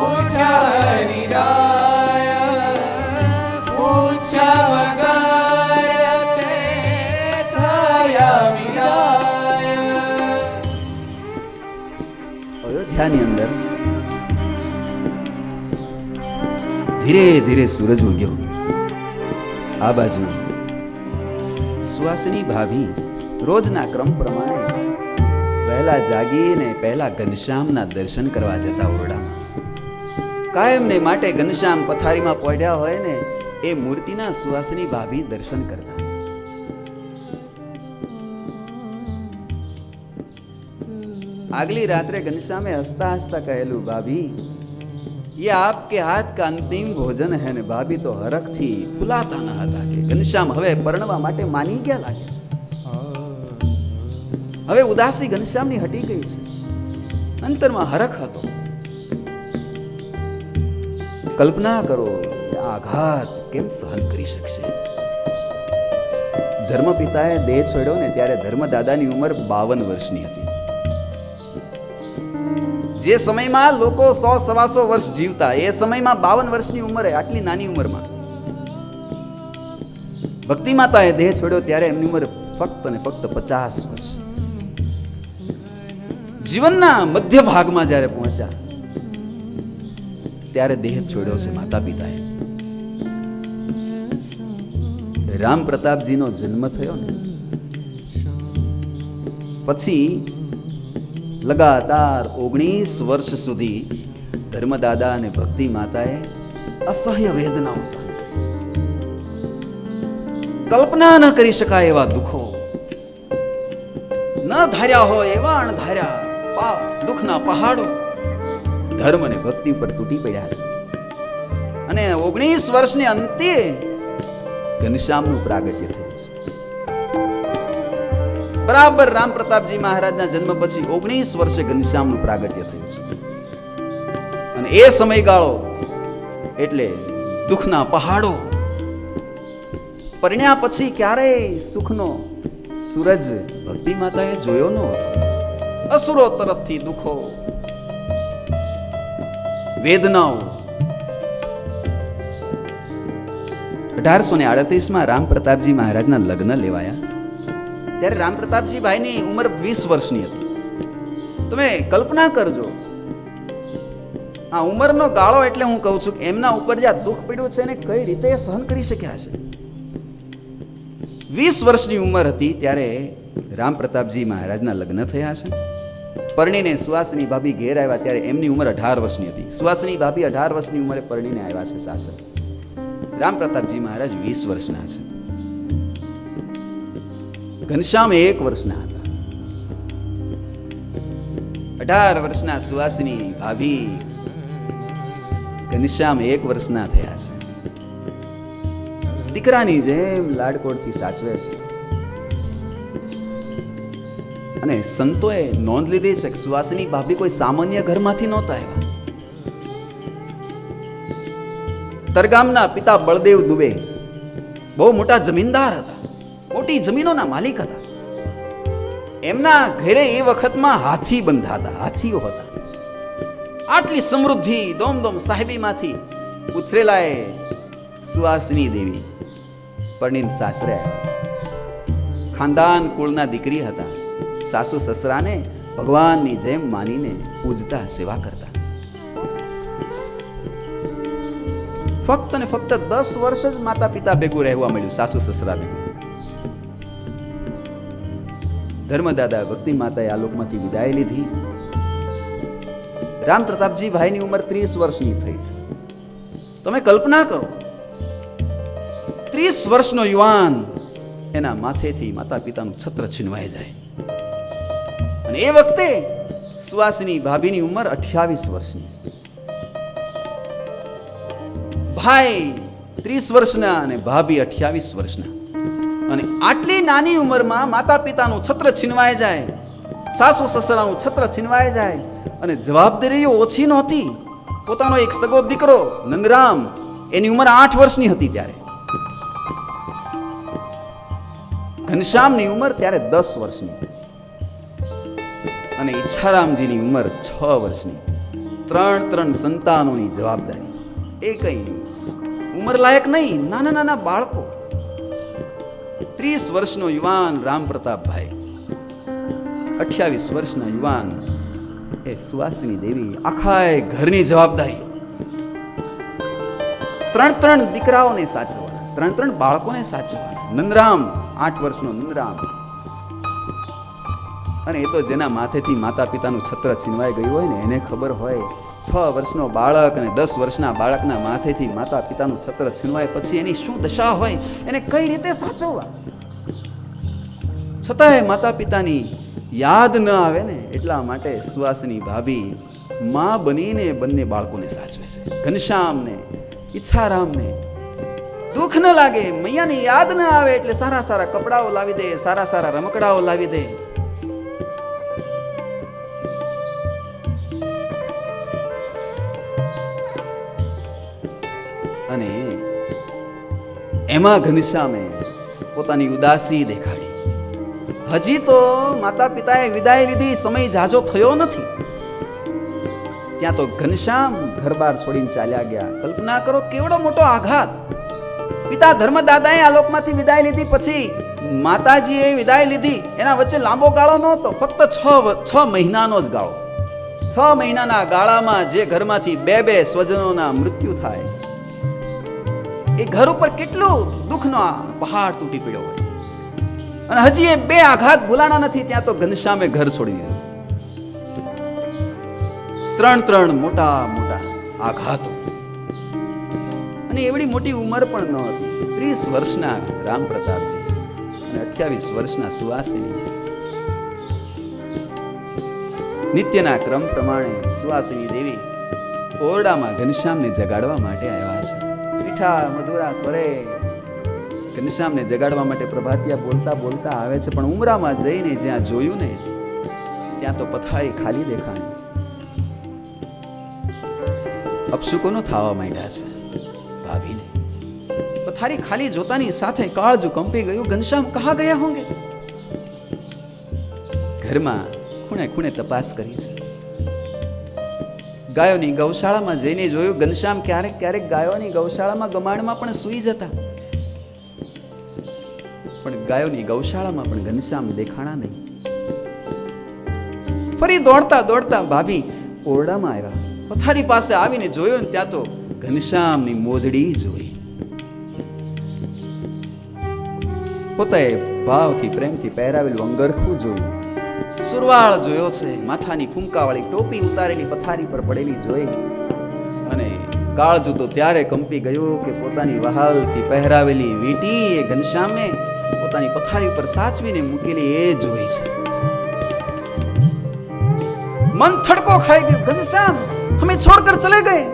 ઉઠ્યા હરિરાય, પૂછ્યા વગર થયા વિદાય. અયોધ્યાની અંદર ધીરે ધીરે સૂરજ ઉગ્યો. આ બાજુ સુવાસિની ભાભી રોજના ક્રમ પ્રમાણે પહેલા જાગીને પહેલા ઘનશ્યામના દર્શન કરવા જતા ઓરડામાં. કાયમને માટે ઘનશ્યામ પથારીમાં પડ્યા હોય ને એ મૂર્તિના સુવાસિની ભાભી દર્શન કરતા. આગલી રાત્રે ઘનશ્યામે હસતા હસતા કહેલું, ભાભી ये आपके हाथ का अंतिम भोजन है ने. भाभी तो હરખથી ફૂલાતા ન હતા કે ઘનશ્યામ હવે પરણવા માટે માની ગયા લાગે છે. હવે ઉદાસી ઘનશ્યામની હટી ગઈ છે. અંતરમાં હરખ હતો. કલ્પના કરો આ આઘાત કેમ સહન કરી શકશે. ધર્મપિતાએ દેહ છોડ્યો ને ત્યારે ધર્મદાદાની ઉંમર 52 વર્ષની હતી. જે સમયમાં લોકો 100-125 વર્ષ જીવતા એ સમયમાં 52 વર્ષની ઉંમરે, આટલી નાની ઉંમરમાં ભક્તિ માતાએ દેહ છોડ્યો ત્યારે એમની ઉંમર ફક્ત ને ફક્ત 50 વર્ષ. જીવનના મધ્ય ભાગમાં જ્યારે પહોંચ્યા ત્યારે દેહ છોડ્યો છે માતા પિતાએ. રામ પ્રતાપજીનો જન્મ થયો ને પછી લગાતાર 19 વર્ષ સુધી ધર્મદાદા અને ભક્તિ માતાએ અસહ્ય વેદનાઓ સહન કરી છે. કલ્પના ન કરી શકાય એવા દુઃખો, ન ધાર્યા હોય એવા અણધાર્યા દુઃખના પહાડો ધર્મ અને ભક્તિ ઉપર તૂટી પડ્યા છે. અને 19 વર્ષની અંતે ઘનશ્યામનું પ્રાગટ્ય થયું છે. બરાબર રામ પ્રતાપજી મહારાજના જન્મ પછી 19 વર્ષે ઘનશ્યામનું પ્રાગટ્ય થયું છે. અને એ સમયગાળો એટલે દુઃખના પહાડો. પરણ્યા પછી ક્યારેય સુખનો સૂરજ ભક્તિ માતાએ જોયો ન હતો. અસુરો તરફથી દુઃખો, વેદનાઓ. 1838માં રામ પ્રતાપજી મહારાજના લગ્ન લેવાયા ત્યારે રામ પ્રતાપજી ભાઈની ઉંમર 20 વર્ષની હતી. તમે કલ્પના કરજો આ ઉંમરનો ગાળો. એટલે હું કહું છું કે એમના ઉપર જે આ દુઃખ પડ્યું છે ને કઈ રીતે સહન કરી શક્યા છે. 20 વર્ષની ઉંમર હતી ત્યારે રામ પ્રતાપજી મહારાજના લગ્ન થયા છે. પરણીને સુવાસની ભાભી ઘેર આવ્યા ત્યારે એમની ઉંમર 18 વર્ષની હતી. સુવાસની ભાભી 18 વર્ષની ઉંમરે પરણીને આવ્યા છે સાસર. રામ પ્રતાપજી મહારાજ 20 વર્ષના છે. ઘનશ્યામ 1 વર્ષના હતા. 18 વર્ષના સુવાસની ભાભી ઘનશ્યામ 1 વર્ષના થયા છે. દીકરાની જેમ લાડકોડથી સાચવે છે. અને સંતોએ નોંધ લીધી છે કે સુવાસની ભાભી કોઈ સામાન્ય ઘરમાંથી નહોતા આવ્યા. તરગામના પિતા બળદેવ દુબે બહુ મોટા જમીનદાર હતા, મોટી જમીનોના માલિક હતા. એમના ઘરે એ વખતમાં હાથી બંધાતા, હાથીઓ હતા. આટલી સમૃદ્ધિ દોમદોમ સાહેબીમાંથી ઉછરેલાએ સુવાસની દેવી પરણીને સાસરે આવ્યા. ખાનદાન કુળના દીકરી હતા. સાસુ સસરાને ભગવાનની જેમ માનીને પૂજતા, સેવા કરતા. ફક્ત ને ફક્ત 10 વર્ષ જ માતા પિતા ભેગું રહેવા મળ્યું, સાસુ સસરા ભેગું. ધર્મદાદા ભક્તિ માતાએ આ લોકમાંથી વિદાય લીધી. રામ પ્રતાપજી ભાઈની ઉંમર 30 વર્ષની થઈ છે. તમે કલ્પના કરો, 30 વર્ષનો યુવાન, એના માથેથી માતા પિતાનું છત્ર છીનવાઈ જાય. અને એ વખતે સુવાસિની ભાભીની ઉંમર 28 વર્ષની છે. ભાઈ 30 વર્ષના અને ભાભી 28 વર્ષના. અને આટલી નાની ઉંમરમાં માતા પિતાનું છત્ર છીનવાઈ જાય, સાસુ સસરાનું છત્ર છીનવાઈ જાય, અને જવાબદારીઓ ઓછી નહોતી. પોતાનો એક સગો દીકરો નંદરામ, એની ઉંમર 8 વર્ષની હતી ત્યારે. ઘનશ્યામની ઉંમર ત્યારે 10 વર્ષની અને ઈચ્છારામજીની ઉંમર 6 વર્ષની. 3 સંતાનોની જવાબદારી. એ કઈ ઉંમર લાયક નહીં, નાના નાના બાળકો. 30 વર્ષનો યુવાન રામ પ્રતાપભાઈ, 28 વર્ષના યુવાન એ સુવાસિની દેવી, આખા ઘરની જવાબદારી. 3 દીકરાઓને સાચવવાના, 3 બાળકોને સાચવવાના. નંદરામ 8 વર્ષનો નંદરામ. અને એ તો જેના માથેથી માતા પિતાનું છત્ર છીનવાઈ ગયું હોય ને એને ખબર હોય. 6 વર્ષનો બાળક અને 10 વર્ષના બાળકના માથેથી માતા પિતાનું છત્ર છીનવાય પછી એની શું દશા હોય, એને કઈ રીતે સાચવવા. છતાંય માતા પિતાની યાદ ન આવે ને એટલા માટે સુવાસિની ભાભી માં બનીને બંને બાળકોને સાચવે છે. ઘનશ્યામને, ઈચ્છારામને દુઃખ ન લાગે, મૈયાની યાદ ન આવે એટલે સારા સારા કપડાઓ લાવી દે, સારા સારા રમકડાઓ લાવી દે. અને એમાં ઘનશ્યામે પોતાની ઉદાસી દેખાડી. હજી તો માતા પિતાએ વિદાય લીધી, સમય જાજો થયો નથી, ત્યાં તો ઘનશ્યામ ઘર-બાર છોડીને ચાલ્યા ગયા. કલ્પના કરો કેવડો મોટો આઘાત. પિતા ધર્મદાદાએ આ લોકમાંથી વિદાય લીધી, પછી માતાજીએ વિદાય લીધી, એના વચ્ચે લાંબો ગાળો નહોતો, ફક્ત 6 મહિનાનો જ ગાળો. 6 મહિનાના ગાળામાં જે ઘરમાંથી 2 સ્વજનોના મૃત્યુ થાય, એ ઘર ઉપર કેટલું દુઃખનો પહાડ તૂટી પડ્યો હોય. અને હજી એ 2 આઘાત ભૂલાણા નથી, ત્યાં તો ઘનશ્યામે ઘર છોડી દીધું. 3 મોટા મોટા આઘાતો. અને એવડી મોટી ઉંમર પણ ન હતી. 30 વર્ષના રામ પ્રતાપજી અને 28 વર્ષના સુવાસિની. નિત્યના ક્રમ પ્રમાણે સુવાસિની દેવી ઓરડામાં ઘનશ્યામને જગાડવા માટે આવ્યા છે. મીઠા મધુરા સ્વરે ઘનશ્યામને જગાડવા માટે પ્રભાતિયા બોલતા બોલતા આવે છે. પણ ઉમરામાં જઈને જ્યાં જોયું ને ત્યાં તો પથારી ખાલી દેખાણી. અપશુકોનો થવા માંડ્યા છે ભાભીને. પથારી ખાલી જોતાની સાથે કાળજું કંપી ગયું. ઘનશ્યામ કહા ગયા હોંગે. ઘરમાં ખૂણે ખૂણે તપાસ કરી છે. ગાયોની ગૌશાળામાં જઈને જોયું. ઘનશ્યામ ક્યારેક ક્યારેક ગાયોની ગૌશાળામાં ગમાણમાં પણ સૂઈ જતા, પણ ગાયોની ગૌશાળામાં પણ ઘનશ્યામ દેખાણા નહીં. ફરી દોડતા દોડતા ભાભી ઓરડામાં આવ્યા. પથારી પાસે આવીને જોયું ને ત્યાં તો ઘનશ્યામની મોજડી જોઈ. પોતે ભાવથી પ્રેમથી પહેરાવેલું અંગરખું જોયું. સુરવાળ જોયો છે. માથાની ફૂમકાવાળી ટોપી ઉતારેલી પથારી પર પડેલી જોઈ. અને કાળજું તો ત્યારે કંપી ગયું કે પોતાની વહાલથી પહેરાવેલી વીંટી એ ઘનશ્યામે પોતાની પથારી પર સાચવીને મૂકેલી એ જોઈ છે. મન થડકો ખાઈ ગયું. ઘનશ્યામ હમે છોડકર ચલે ગયે.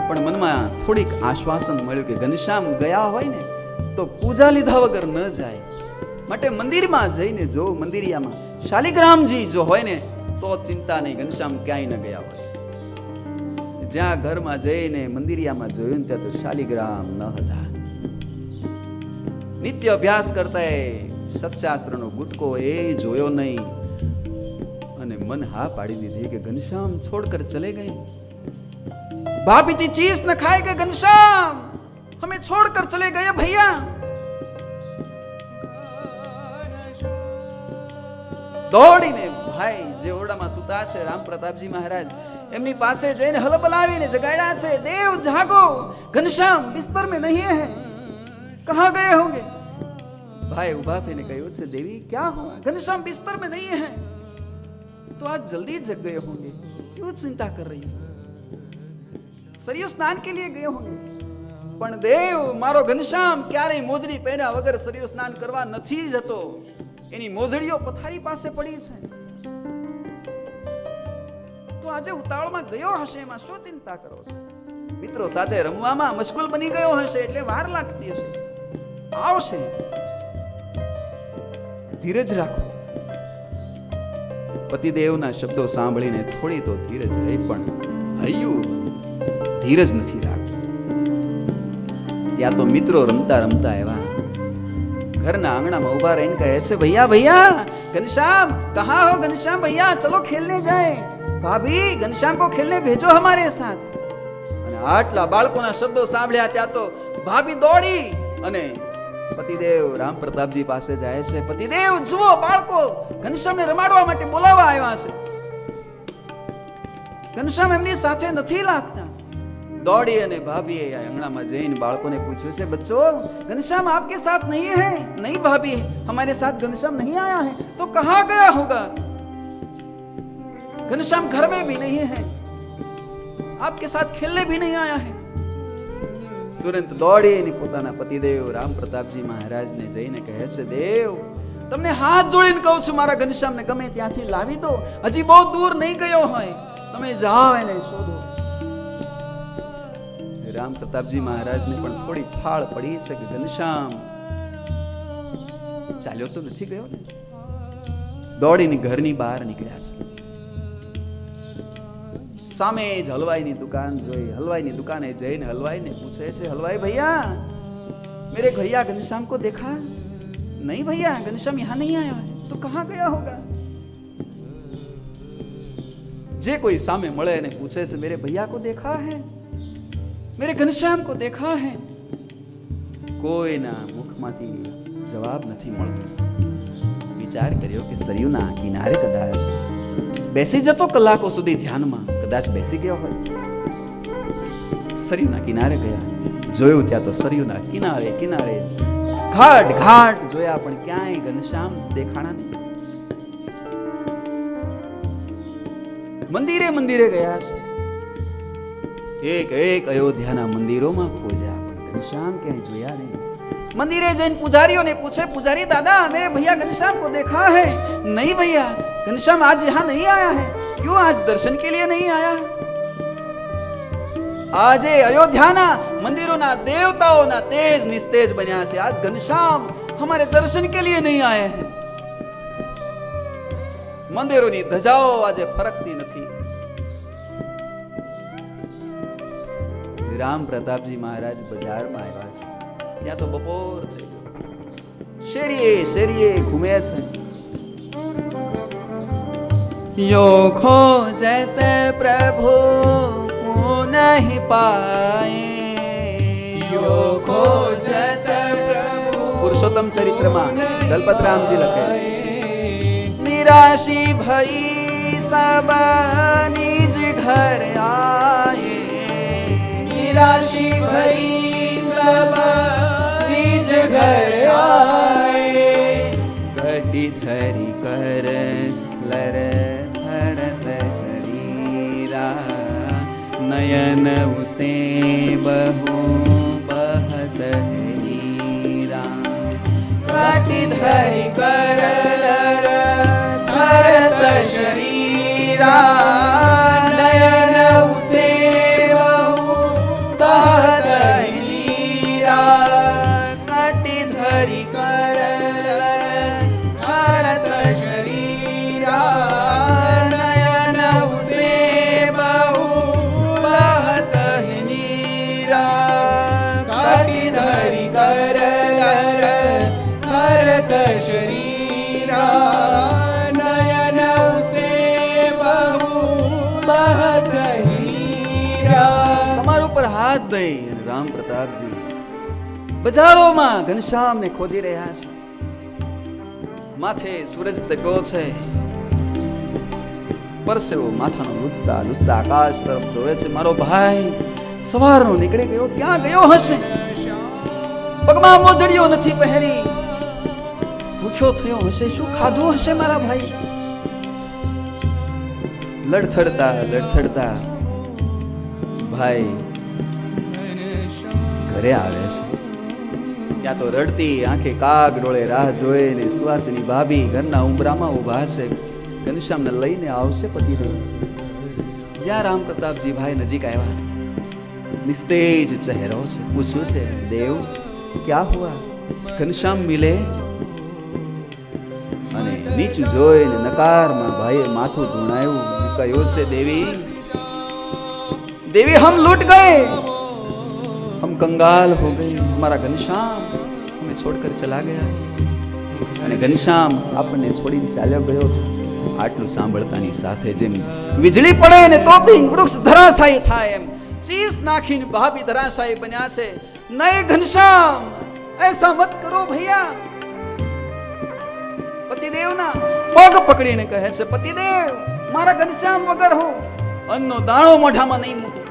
પણ મનમાં થોડીક આશ્વાસન મળ્યું કે ઘનશ્યામ ગયા હોય ને તો પૂજા લીધા વગર ન જાય, માટે મંદિરમાં જઈને જો, મંદિરિયામાં શાલિગ્રામજી જો હોય ને તો ચિંતા નહીં, ઘનશ્યામ ક્યાંય ન ગયા હોય. જ્યાં ઘરમાં જઈને મંદિરિયામાં જોયું ત્યાં તો શાલિગ્રામ ન હતા. નિત્ય અભ્યાસ કરતા સત્શાસ્ત્રનો ગુટકો એ જોયો નહીં. અને મન હા પાડી દીધી કે ઘનશ્યામ છોડકર ચલે ગયે. भाभी थी चीज न खाए के घनश्याम हमें छोड़कर चले गए भैया. દોડીને ભાઈ જે ઓરડામાં સૂતા છે રામ પ્રતાપજી મહારાજ એમની પાસે જઈને હલબલાવીને જગાડ્યા છે, દેવ જાગો, ઘનશ્યામ બિસ્तर में नहीं है, कहाँ गए होंगे? भाई उभा થઈને કહ્યું છે, देवी क्या हुआ? घनश्याम बिस्तर में नहीं है तो आज जल्दी जग गए होंगे, क्यों चिंता कर रही हो? सरयू स्नान के लिए गए होंगे. પણ દેવ મારો ઘનશ્યામ ક્યારેય મોજડી પહેર્યા વગર સરયુ સ્નાન કરવા નથી જતો, એની મોજડીઓ પથારી પાસે પડી છે, તો આજે ઉતાવળમાં ગયો હશે, એમાં શું ચિંતા કરો છો? મિત્રો સાથે રમવામાં મશગુલ બની ગયો હશે એટલે વાર લાગતી હશે, આવશે, ધીરજ રાખો. પતિદેવના શબ્દો સાંભળીને થોડી તો ધીરજ રહી, પણ હૈયું ધીરજ નથી રાખતું. ત્યાં તો મિત્રો રમતા રમતા એવા ઘરના આંગણામાં ઉભા રહીને કહે છે, ભૈયા ભૈયા घनश्याम कहाँ हो? घनश्याम भैया चलो खेलने जाए, भाभी घनश्याम को खेलने भेजो हमारे साथ. અને આટલા બાળકોના શબ્દો સાંભળ્યા ત્યાં તો ભાભી દોડી અને પતિદેવ રામ પ્રતાપજી પાસે જાય છે. પતિદેવ જુઓ, બાળકો ઘનશ્યામને રમાડવા માટે બોલાવવા આવ્યા છે. ઘનશ્યામ એમની સાથે નથી લાગતા. दौड़ी અને ભાભીએ આંગણામાં જઈને બાળકોને પૂછ્યું છે, बच्चों घनश्याम आपके साथ नहीं है? नहीं भाभी, हमारे साथ घनश्याम नहीं आया है. तो कहाँ गया होगा? घनश्याम घर में भी नहीं है, आपके साथ खेलने भी नहीं आया है. तुरंत દોડીને પોતાના પતિદેવ રામ પ્રતાપજી મહારાજને જઈને કહે છે, દેવ તમને હાથ જોડીને કહું છું, મારા ઘનશ્યામને ગમે ત્યાંથી લાવી દો, હજી બહુ દૂર નહીં ગયો હોય, તમે જાઓ એને શોધો. રામ પ્રતાપજી મહારાજને પણ થોડી ફાળ પડી છે કે ઘનશ્યામ ચાલ્યો તો નથી ગયો ને. દોડીને ઘરની બહાર નીકળ્યા છે. સામે જ હલવાઈની દુકાન જોઈ, હલવાઈની દુકાને જઈને હલવાઈને પૂછે છે, હલવાઈ भैया मेरे भैया घनश्याम को देखा? नहीं भैया, घनश्याम यहाँ नहीं आया है. तो कहाँ गया होगा? जे कोई सामे મળે અને પૂછે છે, मेरे भैया को देखा है? मेरे घनश्याम को देखा है? કોઈના મુખમાંથી જવાબ નથી મળતો. વિચાર કર્યો કે સરયુના કિનારે કદાચ બેસી જતો કલાકો સુધી ધ્યાનમાં, કદાચ બેસી ગયો હોય. સરયુના કિનારે ગયા, જોયું ત્યાં તો સરયુના કિનારે કિનારે ઘાટ ઘાટ જોયા, પણ ક્યાંય ઘનશ્યામ દેખાણા નહીં. મંદિરે મંદિરે ગયા છે, એક એક અયોધ્યાના મંદિરોમાં ખોજ્યા, પણ घनश्याम ક્યાંય જોયા નહીં. मंदिरे जैन पुजारियों ने पूछे, पुजारी दादा मेरे भैया घनश्याम को देखा है? नहीं भैया, घनश्याम आज यहाँ नहीं आया है. क्यों आज दर्शन के लिए नहीं आया? आज अयोध्याना मंदिरों देवताओं ना तेज निस्तेज बन्या से, आज घनश्याम हमारे दर्शन के लिए नहीं आए हैं. मंदिरों ની ધજાઓ આજે ફરકતી નથી. રામ પ્રતાપજી મહારાજ બજારમાં આવ્યા છે. ત્યાં તો બપોર થઈ ગયો. શેરીએ શેરીએ ઘૂમે છે. यो खोजत प्रभु को नहीं पाए, यो खोजत प्रभु पुरुषोत्तम चरित्रमा दलपतरामजी लखे, निराशी भई सब निज घर आए, निराशी भई सब निज घर आए. घटी धरी कर लर धरत शरीरा, नयन उसे बहु बहत नीरा. घटी धरी कर लर धरत शरीरा, नयन उसे बहु बहत नीरा. घटी धरी कर धरत शरीरा, नयन उसे बहु बहत नीरा. घटी धरी कर धरत शरीरा, नयन उसे बहु बहत नीरा. તમારા ઉપર હાથ દઈ રામ પ્રતાપજી બજારોમાં ઘનશ્યામને ખોજી રહ્યા છે. માથે સૂરજ તક્યો છે, પરસેવો માથાનો લૂછતા લૂછતા આકાશ તરફ જોવે છે. મારો ભાઈ સવારનો નીકળી ગયો, ક્યાં ગયો હશે? પગમાં મોજડીઓ નથી પહેરી, ભૂખ્યો થયો હશે, શું ખાધું હશે મારા ભાઈ? લડથડતા લડથડતા ભાઈ ઘરે આવે છે. ત્યાં તો રડતી આંખે કાગ ડોળે રાહ જોઈને સુવાસીની ભાભી ઘરના ઉંબરામાં ઊભા છે. ઘનશ્યામને લઈને આવશે પતિદેવ. જ્યાં રામ પ્રતાપજી ભાઈ નજીક આવ્યા, નિસ્તેજ ચહેરો છે. પૂછ્યું છે, દેવ ક્યાં હુઆ? ઘનશ્યામ મિલે? અને નીચું જોઈને નકારમાં ભાઈએ માથું ધૂણાયું. કહ્યું છે, દેવી देवी हम लूट गए, हम कंगाल हो गए, हमारा घनश्याम हमें छोड़कर चला गया. અને ઘનશ્યામ આપણને છોડીને ચાલ્યો ગયો છે. આટલું સાંભળતાની સાથે જેમ વીજળી પડે ને તોથી વૃક્ષ ધરાશાયી થાય એમ ચીસ નાખીને ભાભી ધરાશાયી બન્યા છે. નહીં ઘનશ્યામ, ऐसा मत करो भैया. પતિદેવના પગ પકડીને કહે છે, પતિદેવ મારા ઘનશ્યામ વગર હું અન્નનો દાણો મોઢામાં નહીં મૂકું,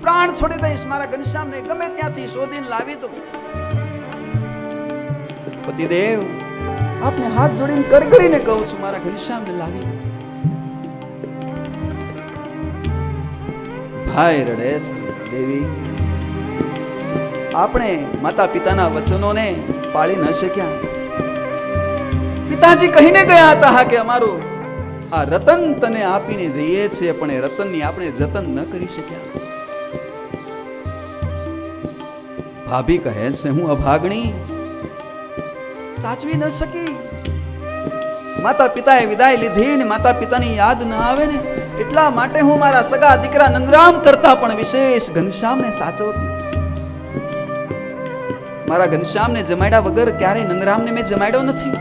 પ્રાણ છોડી દઈશ. મારા ઘનશ્યામને ગમે ત્યાંથી શોધીને લાવી દો. પતિદેવ આપને હાથ જોડીને કર કરીને કહું છું, મારા ઘનશ્યામને લાવી. ભાઈ રડે છે. દેવી આપણે માતા પિતાના વચનોને પાળી ન શક્યા. પિતાજી કહીને ગયા હતા કે અમારું આ રતન તને આપીને જઈએ છીએ, પણ એ રતનની આપણે જતન ન કરી શક્યા. ભાભી કહે છે, હું અભાગણી સાચવી ન શકી. માતા પિતાએ વિદાય લીધી ને માતા પિતાની યાદ ન આવે ને એટલા માટે હું મારા સગા દીકરા નંદરામ કરતા પણ વિશેષ ઘનશ્યામને સાચવતી. મારા ઘનશ્યામને જમાડ્યા વગર ક્યારેય નંદરામને મેં જમાડ્યો નથી.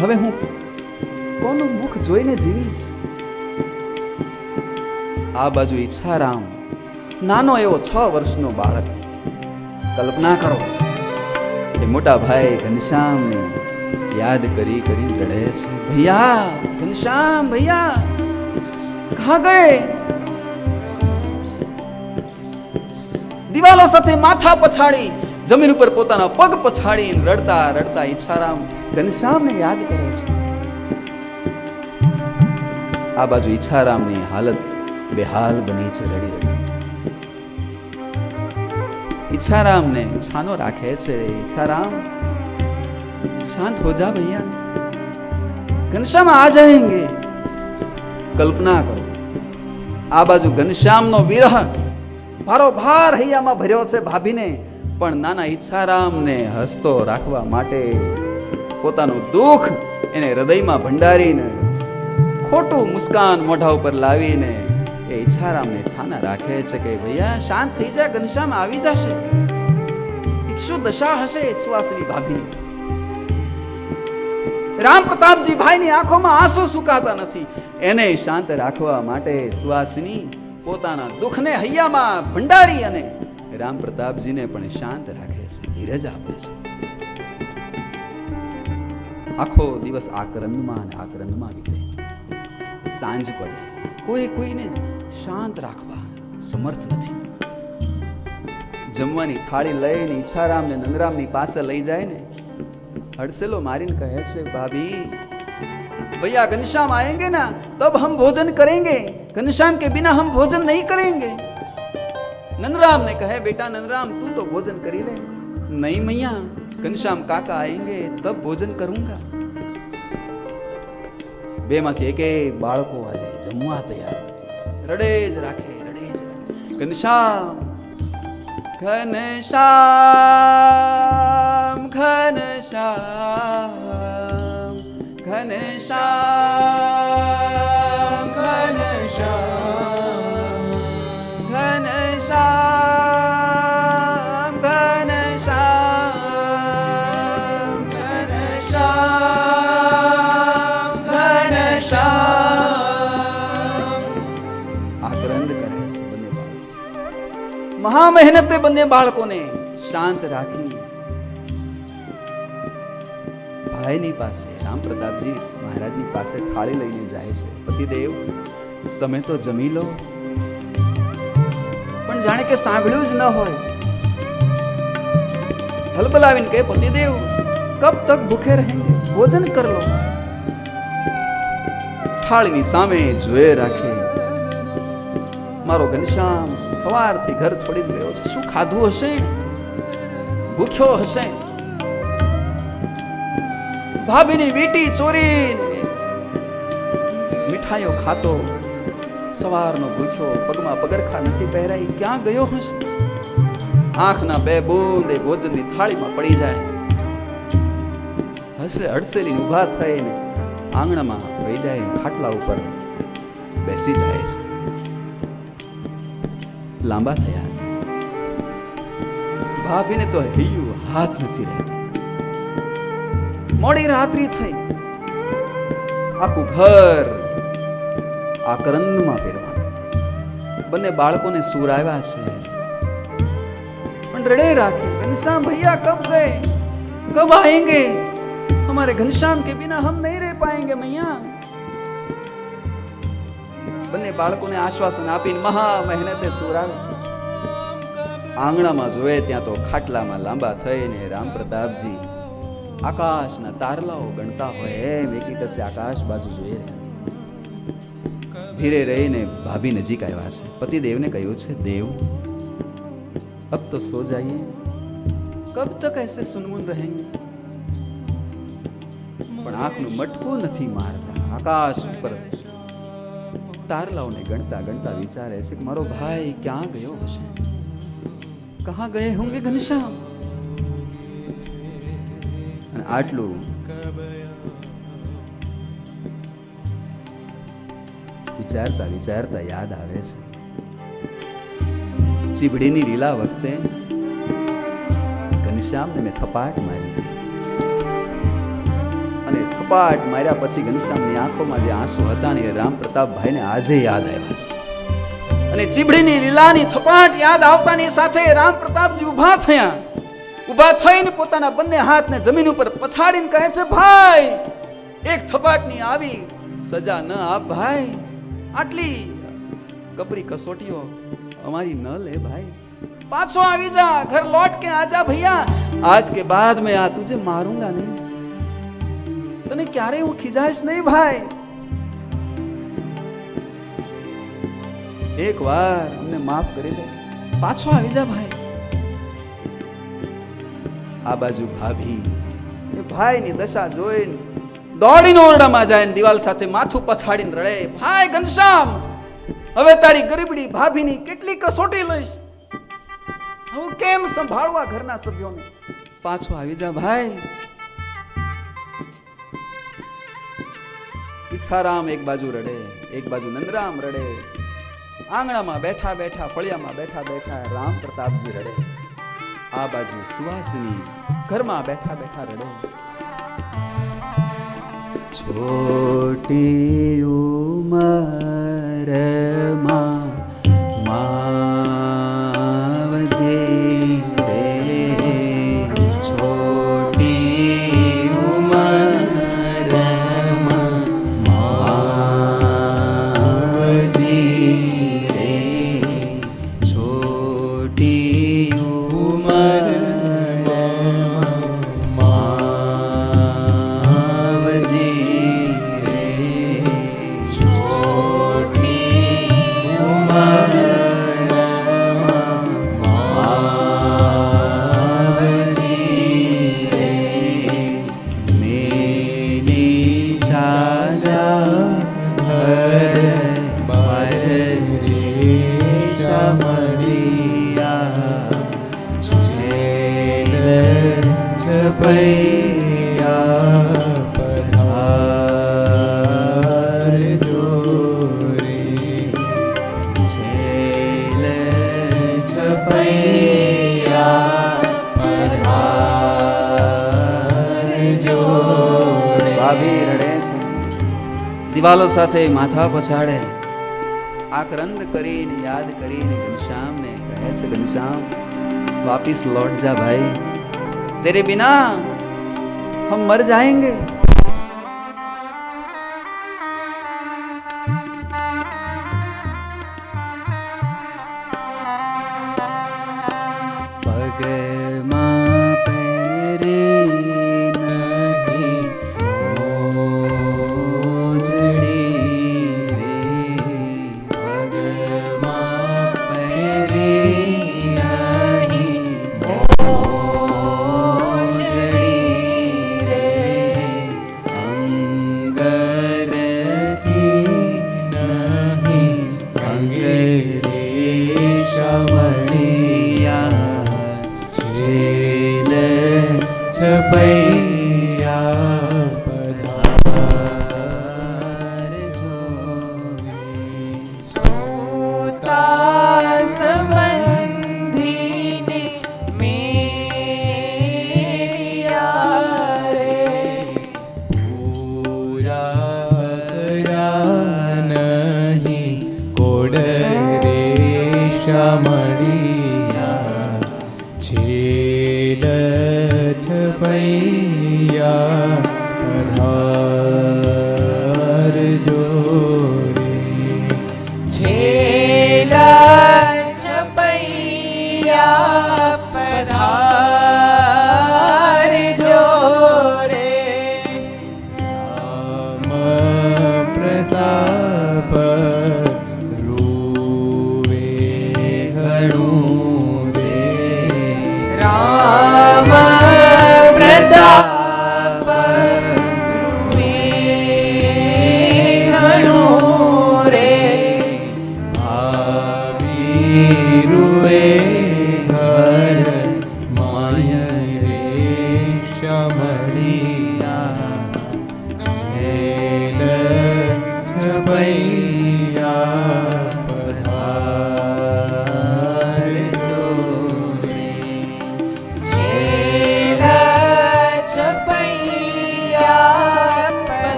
હવે હું કોનું મુખ જોઈને જીવીશ? આ બાજુ ઈચ્છારામ નાનો એવો 6 વર્ષનો બાળક. કલ્પના કરો એ મોટા ભાઈ ઘનશ્યામને યાદ કરી કરી રડે છે. ભૈયા ઘનશ્યામ ભૈયા કહા ગયે? દિવાલો સાથે માથા પછાડી જમીન ઉપર પોતાના પગ પછાડીને રડતા રડતા ઈચ્છારામ ઘનશ્યામને યાદ કરે છે. આ બાજુ ઈચ્છારામની હાલત બેહાલ બની છે રડી રડી. ઈચ્છારામને છાનો રાખે છે. ઈચ્છારામ શાંત હો જા ભૈયા, ઘનશ્યામ આ જાયેંગે. કલ્પના કરો આ બાજુ ઘનશ્યામનો વિરહ ભારોભાર હૈયામાં ભર્યો છે ભાભીને, પણ નાના ઈચ્છારામને હસતો રાખવા માટે પોતાનું દુઃખ એને હૃદયમાં ભંડારીને ખોટું મુસ્કાન મોઢા ઉપર લાવીને એ ઈચ્છારામને છાના રાખે છે કે ભૈયા શાંત થઈ જા, ઘનશ્યામ આવી જશે. શું દશા હશે સુવાસની ભાભીની. રામ પ્રતાપજી ભાઈની આંખોમાં આંસુ સુકાતા નથી. એને શાંત રાખવા માટે સુવાસની પોતાના દુઃખને હૈયામાં ભંડારી અને રામ પ્રતાપજીને પણ શાંત રાખે છે, ધીરજ આપે છે. આખો દિવસ આક્રંદમાં અને આક્રંદમાં વીતે. સાંજ પડે, કોઈ કોઈને શાંત રાખવા સમર્થ નથી. જમવાની થાળી લઈને ઈચ્છારામને નંદરામની પાસે લઈ જાય ને હડસેલો મારીને કહે છે, ભાભી भैया घनश्याम आएंगे ना तब हम भोजन करेंगे, घनश्याम के बिना हम भोजन नहीं करेंगे. नंदराम ने कहे, बेटा नंदराम तू तो भोजन करी ले. नहीं मैया, घनश्याम काका आएंगे तब भोजन करूंगा. બે માંથી એક બાળકો આજે જમવા તૈયાર નથી. રડે જ રાખે. ઘનશ્યામ ઘનશ્યામ ઘનશ્યામ ઘનશ્યામ ઘનશ્યામ ઘનશ્યામ ઘનશ્યામ ઘનશ્યામ ઘનશ્યામ આક્રંદ કરે છે બંને બાળકો. મહા મહેનતે બંને બાળકોને શાંત રાખી ભાઈની પાસે રામ પ્રતાપજી મહારાજની પાસે થાળી લઈને જાય છે. પતિદેવ તમે તો જમી લો. પણ જાણે કે સાંભળ્યું જ ન હોય. હલબલાવીને કહે પતિદેવ કબ તક ભૂખે રહેંગે, ભોજન કર લો. થાળીની સામે જોયે રાખે. મારો ઘનશ્યામ સવારથી ઘર છોડીને ગયો છે, શું ખાધું હશે, ભૂખ્યો હશે. ભાભીની વીટી ચોરીને મીઠાઈઓ ખાતો, સવારનો ભૂખ્યો, પગમાં પગરખા નથી પહેરાઈ, ક્યાં ગયો હશે. આંખના બે બૂંદ એ ભોજનની થાળીમાં પડી જાય. હશે અડસેલી ઊભા થઈને આંગણામાં વહી જાય, ખાટલા ઉપર બેસી જાય છે. લાંબા થયા છે. ભાભીને તો હૈયું હાથ નથી રહેતું. મોડી રાત્રિ થઈ, આખું ઘર આકરંદમાં ફેરવાનું. બંને બાળકોને સૂર આવ્યા છે, પણ રડે રાખે. ઘનશ્યામ ભૈયા કબ ગए, कब आएंगे, हमारे घनश्याम के बिना हम नहीं रह पाएंगे मैया. બંને બાળકોને આશ્વાસન આપીને મહા મહેનતે સૂર આવે. આંગણામાં જોયે ત્યાં તો ખાટલામાં લાંબા થઈને રામ પ્રતાપજી આકાશના તારલાઓ ગણતા હોય એમ એકીટસે આકાશ બાજુ જોઈ રહ્યા. ધીરે રહીને ભાભી નજીક આવ્યા છે. પતિદેવને કહ્યું છે દેવ अब तो सो जाइए, कब तक ऐसे सुनमुन रहेंगे. પણ આંખનું મટકું નથી મારતા. આકાશ ઉપર તારલાઓને ગણતા ગણતા વિચારે છે કે મારો ભાઈ ક્યાં ગયો હશે, કહા ગયે હોંગે ઘનશ્યામ. અને આટલું વિચારતા વિચારતા યાદ આવે છે ચીબડીની લીલા વખતે ઘનશ્યામને મેં થપાટ મારી હતી. અને થપાટ માર્યા પછી ઘનશ્યામની આંખોમાં જે આંસુ હતા ને એ રામ પ્રતાપભાઈને આજે યાદ આવ્યા છે. અને ચીબડીની લીલાની થપાટ યાદ આવતાની સાથે રામ પ્રતાપજી ઊભા થયા. ઊભા થઈને પોતાના બંને હાથને જમીન ઉપર પછાડીને કહે છે ભાઈ એક થપાટની આવી સજા ન આપ ભાઈ. આટલી કપરી કસોટીઓ हमारी न ले भाई. पाछो आवी जा, घर लौट के आजा भैया. आज के बाद मैं आ तुझे मारूंगा नहीं, तने क्यारे हूं खिजाइश नहीं भाई. एक बार हमने माफ કરી દે, પાછો આવી જા ભાઈ. આ બાજુ ભાભી એ ભાઈની દશા જોઈને દોડીને ઓરડામાં જાય ને દિવાલ સાથે માથું પછાડીને રડે. ભાઈ ઘનશ્યામ હવે તારી ગરીબડી ભાભીની કેટલી કસોટી લઈશ, હું કેમ સંભાળવા ઘરના સભ્યોને. પાછો આવી જા ભાઈ. ઈચ્છારામ એક બાજુ રડે, એક બાજુ નંદરામ રડે. આંગણામાં બેઠા બેઠા, ફળિયામાં બેઠા બેઠા રામ પ્રતાપજી રડે. આ બાજુ સુવાસિની ઘરમાં બેઠા બેઠા રડે. છોટી ઉમરમાં માવજે રે, છોટી ઉમરમાં માવજી રે, છોટી ઉમરમાં માવજી. દિવાલો સાથે માથા પછાડે. આક્રંદ કરીને યાદ કરીને ઘનશ્યામને કહે છે ઘનશ્યામ વાપિસ लौट जा भाई, तेरे बिना हम मर जाएंगे।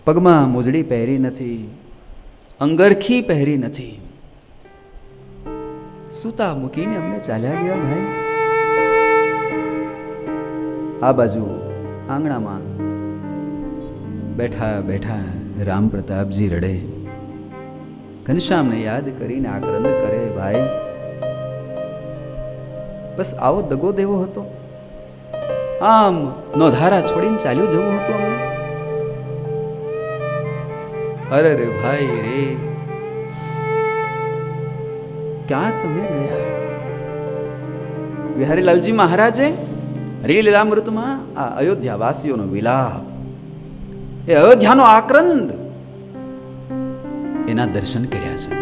પગમાં મોજડી પહેરી નથી, અંગરખી પહેરી નથી, સૂતા મૂકીને અમને ચાલ્યા ગયા ભાઈ. આ બાજુ આંગણામાં બેઠા બેઠા રામ પ્રતાપજી રડે, ઘનશ્યામને યાદ કરીને આક્રંદ કરે, ભાઈ બસ આવો દગો દેવો હતો, આમ નોધારા છોડીને ચાલ્યું જવું હતું અમને. અરે રે ભાઈ રે, ક્યાં તમે ગયા? વિહારીલાલજી મહારાજે હરિલીલામૃતમાં આ અયોધ્યા વાસીઓનો વિલાપ, એ અયોધ્યાનો આક્રંદ, એના દર્શન કર્યા છે.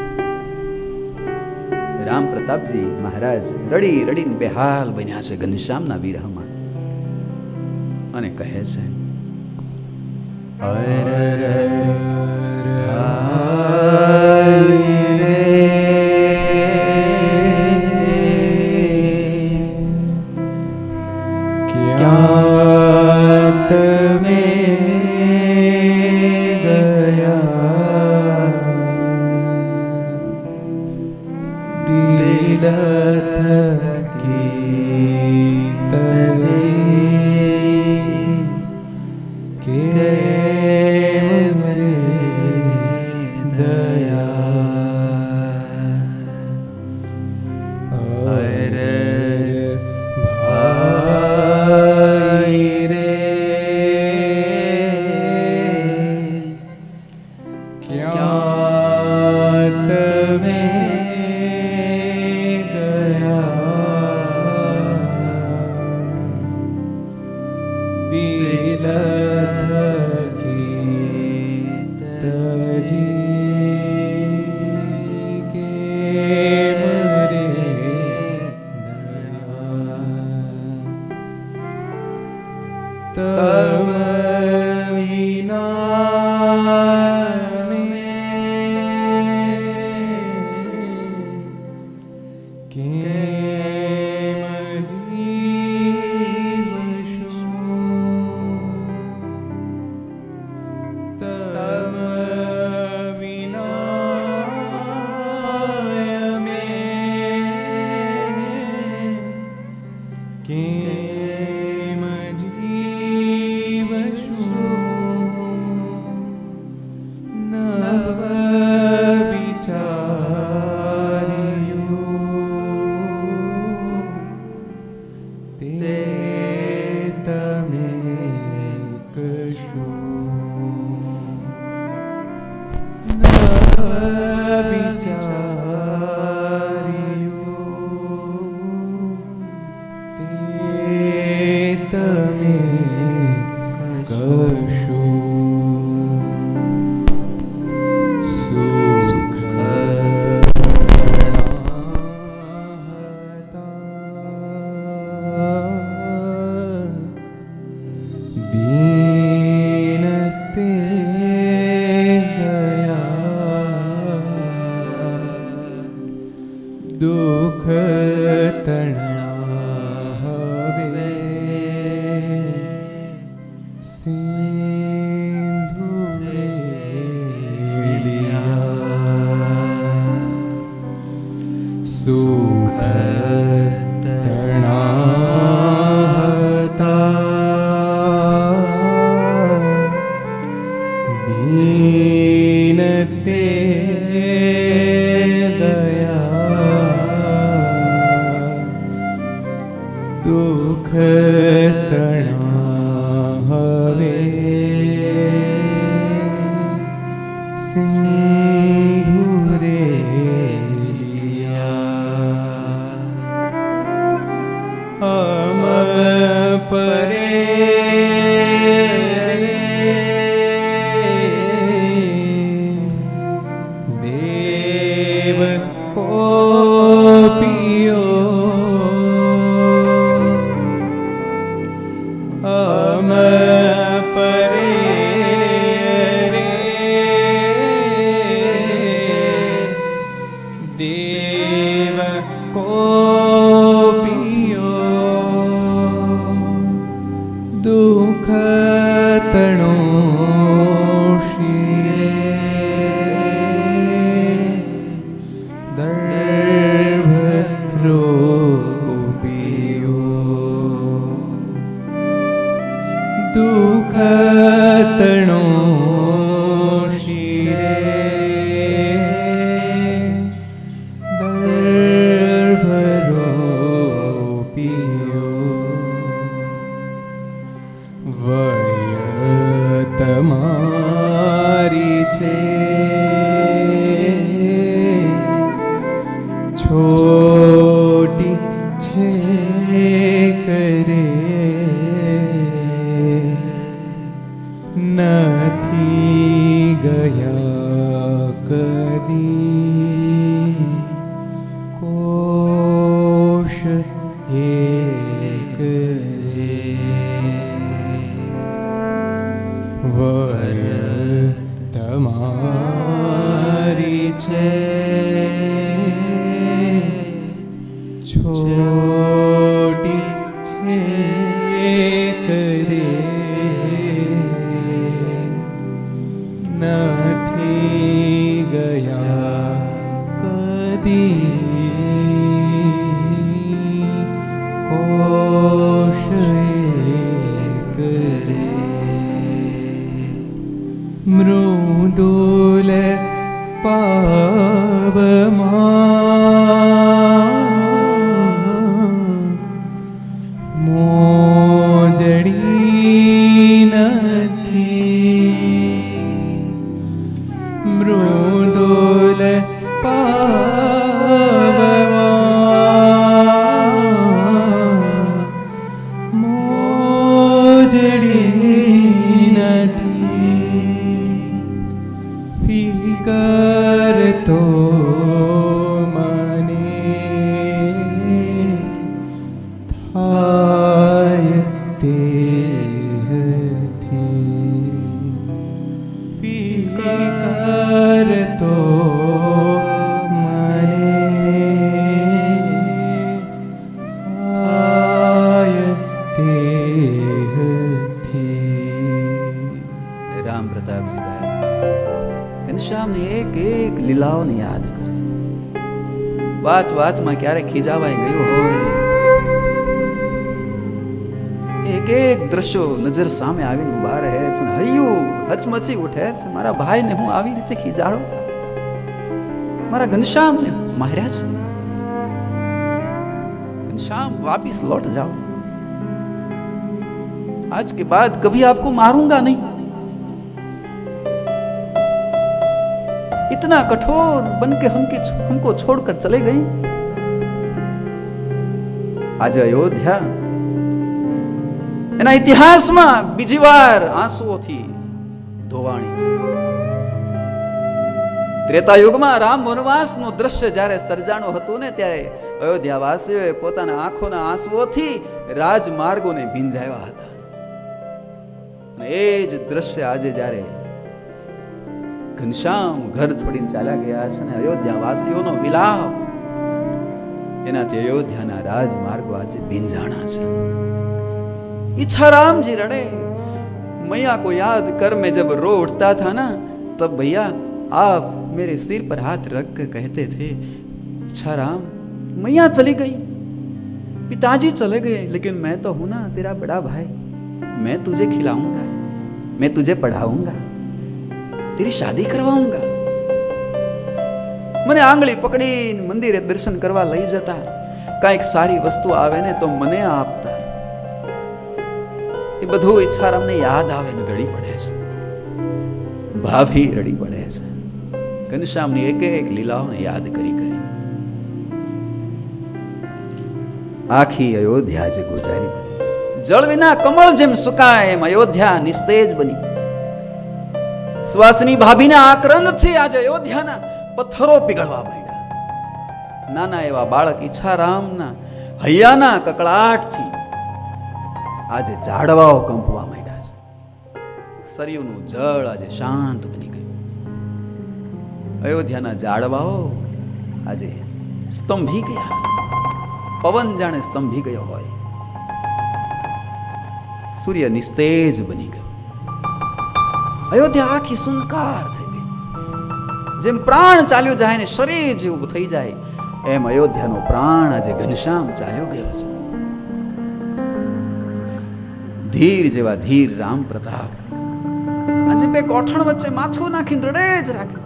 રામ પ્રતાપજી મહારાજ રડી રડીને બેહાલ બન્યા છે ઘનશ્યામના વિરહમાં, અને કહે છે, ક્યાં તમે ગયા દિલ થકી તજી કેમ રે દયા તમ દુઃખ તણા હવે સિંધુ સુખ તણા હતા દીન તે દુઃખ તણા હવે સિંધુ રેલિયા અમ પરે દેવ કોપિયો અમ પરે દેવ કોપિયો દુઃખ તણો શિરે દર્ભ રોપિયો દુઃખ તણો શિરે દર્ભ રોપિયો વય તમારી છે છોટી છે કરે નથી ગયા કદી કોશ એક રે વર તમારી છે છોટી છે કરે નથી ગયા કદી કોશ એક રે મૃદુલ પાવમાં મોજડી નથી મૃદુલ પાવમાં મોજડી નથી, ફિકર તો મને થાય તેહથી, ફિકર તો મને થાય તેહથી. રામ પ્રતાપજીભાઈ ઘનશ્યામની એક એક લીલાઓને યાદ કરે. વાત વાતમાં ક્યારેક ખીજાવાઈ ગયું હોય, એક એક દ્રશ્યો નજર સામે આવીને ઉભા રહે છે, હૈયું હચમચી ઉઠે છે, મારા ભાઈને હું આવી રીતે ખીજાડો, મારા ઘનશ્યામને માર્યા છે, घनश्याम वापिस लौट जाओ, आज के बाद कभी आपको मारूंगा नहीं. इतना कठोर बन के हमको छोड़कर चले गई. आज अयोध्या એના ઇતિહાસમાં બીજી વાર આંસુઓથી ધોવાણી છે. ત્રેતા યુગમાં રામ વનવાસનું દ્રશ્ય જ્યારે સર્જાણું હતું ને, ત્યારે અયોધ્યાવાસીઓએ પોતાના આંખોના આંસુઓથી રાજમાર્ગોને ભીંજાવ્યા હતા. અને એ જ દ્રશ્ય આજે જ્યારે ઘનશ્યામ ઘર છોડીને ચાલ્યા ગયા છે ને, અયોધ્યાવાસીઓનો વિલાપ, એનાથી અયોધ્યાના રાજમાર્ગો આજે ભીંજાણા છે. इच्छा राम जी रड़े, मैया को याद कर मैं जब रो उठता था ना, तब भैया आप मेरे सिर पर हाथ रख कर कहते थे, इच्छा राम मैया चली गई, पिताजी चले गए, लेकिन मैं तो हूं ना तेरा बड़ा भाई, मैं तुझे खिलाऊंगा, मैं तुझे पढ़ाऊंगा, तेरी शादी करवाऊंगा. મને આંગળી પકડીને મંદિરે દર્શન કરવા લઈ જતા, કાંઈક સારી વસ્તુ આવે ને તો મને આપતા. એ બધું ઈચ્છારામને યાદ આવે ને રડી પડે છે, ભાભી રડી પડે છે. ઘનશ્યામની એક એક લીલાઓને યાદ કરી કરી આખી અયોધ્યા જે ગુજારી બની. જળ વિના કમળ જેમ સુકાય એમ અયોધ્યા નિસ્તેજ બની. સુવાસની ભાભીના આક્રંદથી આજે અયોધ્યાના પથ્થરો પીગળવા માંડ્યા. નાના એવા બાળક ઈચ્છારામના હૈયાના કકળાટથી આજે ઝાડવાઓ કંપવા માંડ્યા છે. સરયુનું જળ આજે શાંત બની ગયું. અયોધ્યાના ઝાડવાઓ આજે સ્તંભી ગયા, પવન જાણે સ્તંભી ગયો હોય. સૂર્ય નિસ્તેજ બની ગયો. અયોધ્યા આખી સુનકાર થઈ ગઈ. જેમ પ્રાણ ચાલ્યો જાય ને શરીર જેવું થઈ જાય, એમ અયોધ્યાનો પ્રાણ આજે ઘનશ્યામ ચાલ્યો ગયો છે. ધીર જેવા ધીર રામ પ્રતાપ આજે બે કોઠણ વચ્ચે માથું નાખીને રડે જ રાખે.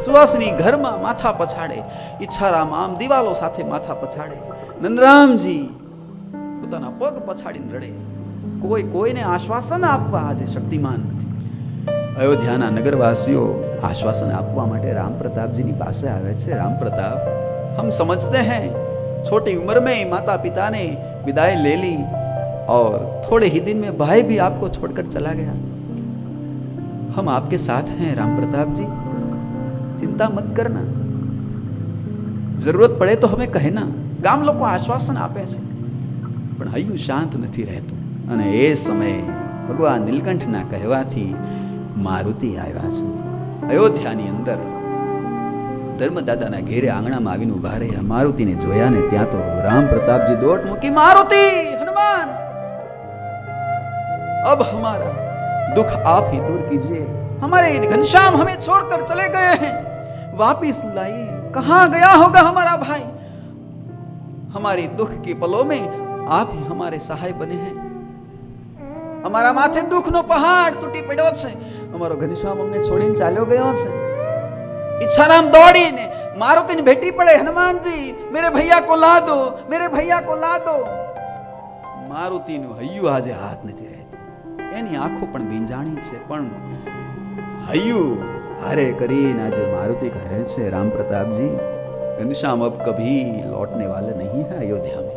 સુવાસની ઘરમાં માથા પછાડે, ઈચ્છારામ આમ દિવાલો સાથે માથા પછાડે, નંદરામજી પોતાના પગ પછાડીને રડે. કોઈ કોઈને આશ્વાસન આપવા આજે શક્તિમાન નથી. અયોધ્યાના નગરવાસીઓ आश्वासन आपवा माटे राम प्रताप जी की पास आवे छे. राम प्रताप, हम समझते हैं छोटी उम्र में माता पिता ने विदाई ले ली और थोड़े ही दिन में भाई भी आपको छोड़कर चला गया. हम आपके साथ हैं राम प्रताप जी, चिंता मत करना, जरूरत पड़े तो हमें कहना. गाम लोग आश्वासन आपे छे, पण हयु शांत नहीं रहतुं. अने ए समय भगवान नीलकंठना कहेवाथी मारुति आव्या छे. अयोध्यानी अंदर धर्मदादाना घेरे आंगणामां आवीने उभा रह्या. मारुतिने जोया ने त्यां तो राम प्रताप जी दौड़ मूकी, मारुति, हनुमान, अब हमारा दुख आप ही दूर कीजिए. हमारे घनश्याम हमें छोड़कर चले गए हैं, वापिस लाइए. कहां गया होगा हमारा भाई? हमारी दुख के पलों में आप ही हमारे सहाय बने हैं. हमारा माथे दुख नो पहाड़ तूटी पड्यो छे. हमारो घनश्याम अमने छोड़ीने चाल्यो गयो छे. इच्छाराम दौड़ीने मारुतिने भेटी पड़े, हनुमान जी मेरे भैया को ला दो, मेरे भैया को ला दो. मारुतिनु हय्यु आजे हाथ नथी रहतुं. एनी आंखो पण भींजाणी छे, पण हय्यु अरे करीन आज मारुति कहे छे राम प्रताप जी घनश्याम अब कभी लौटने वाले नहीं है अयोध्या में।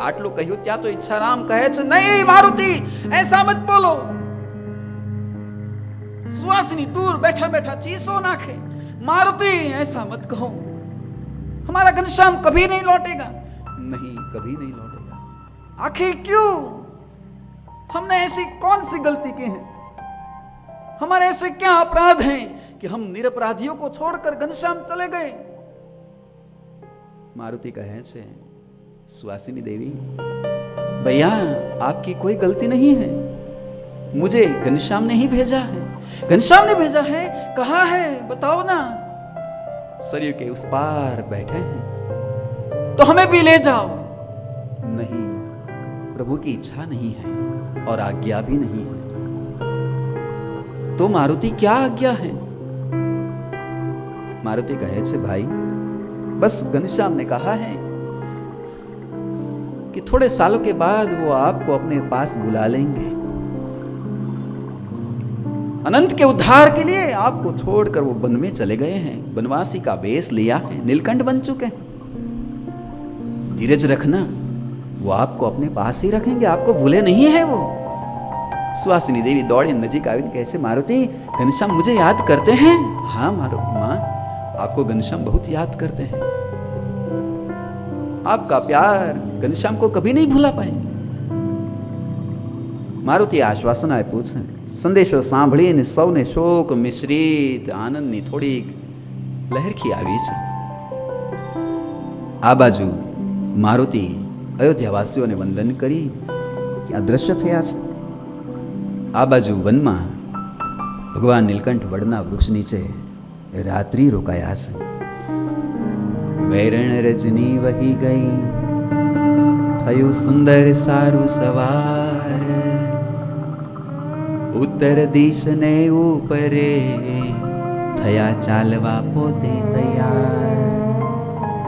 आटलू कह્યું ત્યાં તો ઈચ્છા રામ કહે છે नहीं मारुति ऐसा मत बोलो। सुहासिनी दूर बैठा बैठा चीसो नाखे। मारुति ऐसा मत कहो, हमारा घनश्याम कभी नहीं लौटेगा। नहीं कभी नहीं लौटेगा। आखिर क्यों? हमने ऐसी कौन सी गलती की है? हमारे ऐसे क्या अपराध हैं कि हम निरपराधियों को छोड़कर घनश्याम चले गए? मारुति कहे छे सुहासिनी देवी भैया आपकी कोई गलती नहीं है। मुझे घनश्याम ने ही भेजा है। घनश्याम ने भेजा है? कहाँ है बताओ ना। सरयू के उस पार बैठे हैं, तो हमें भी ले जाओ। नहीं, प्रभु की इच्छा नहीं है और आज्ञा भी नहीं है। तो मारुति क्या आज्ञा है? मारुति कहे छे भाई बस घनश्याम ने कहा है कि थोड़े सालों के बाद वो आपको अपने पास बुला लेंगे। अनंत के उद्धार के लिए आपको छोड़कर वो वन में चले गए हैं, वनवासी का वेश लिया है, नीलकंठ बन चुके हैं। धीरज रखना, वो आपको अपने पास ही रखेंगे, आपको भूले नहीं है वो। सुहासिनी देवी दौड़ी नजीक आवी कहे मारुति घनश्याम मुझे याद करते हैं? हाँ मारो माँ आपको घनश्याम बहुत याद करते हैं। आपका प्यार घनश्याम को कभी नहीं भूला पाएंगे। मारुति आश्वासन आप्યું છે। संदेशो सांभळीने सौने शोक मिश्रित आनंदनी थोड़ी लहरखी આવી છે। आ बाजू मारुति अयोध्यावासीओने वंदन करी ત્યાં દ્રશ્ય થયા છે। आ बाजू वनमा भगवान नीलकंठ वडना वृक्ष नीचे रात्रि रोकाया છે। वैरण रजनी वही गई थयु सुंदर सारू सवार उत्तर दिश ने ऊपरे थया चालवा पोते तैयार।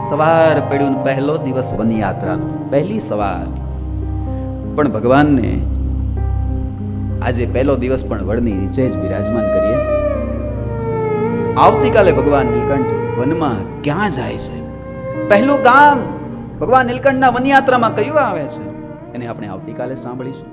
सवार पड्યું पहलो दिवस वन यात्राનો, पहली सवार। पण भगवान ने આજે પહેલો દિવસ પણ વડની નીચે જ બિરાજમાન કરીએ। આવતીકાલે ભગવાન નીલકંઠ વનમાં ક્યાં જાય છે? પહેલું ગામ ભગવાન નીલકંઠના વનયાત્રામાં કયું આવે છે એને આપણે આવતીકાલે સાંભળીશું।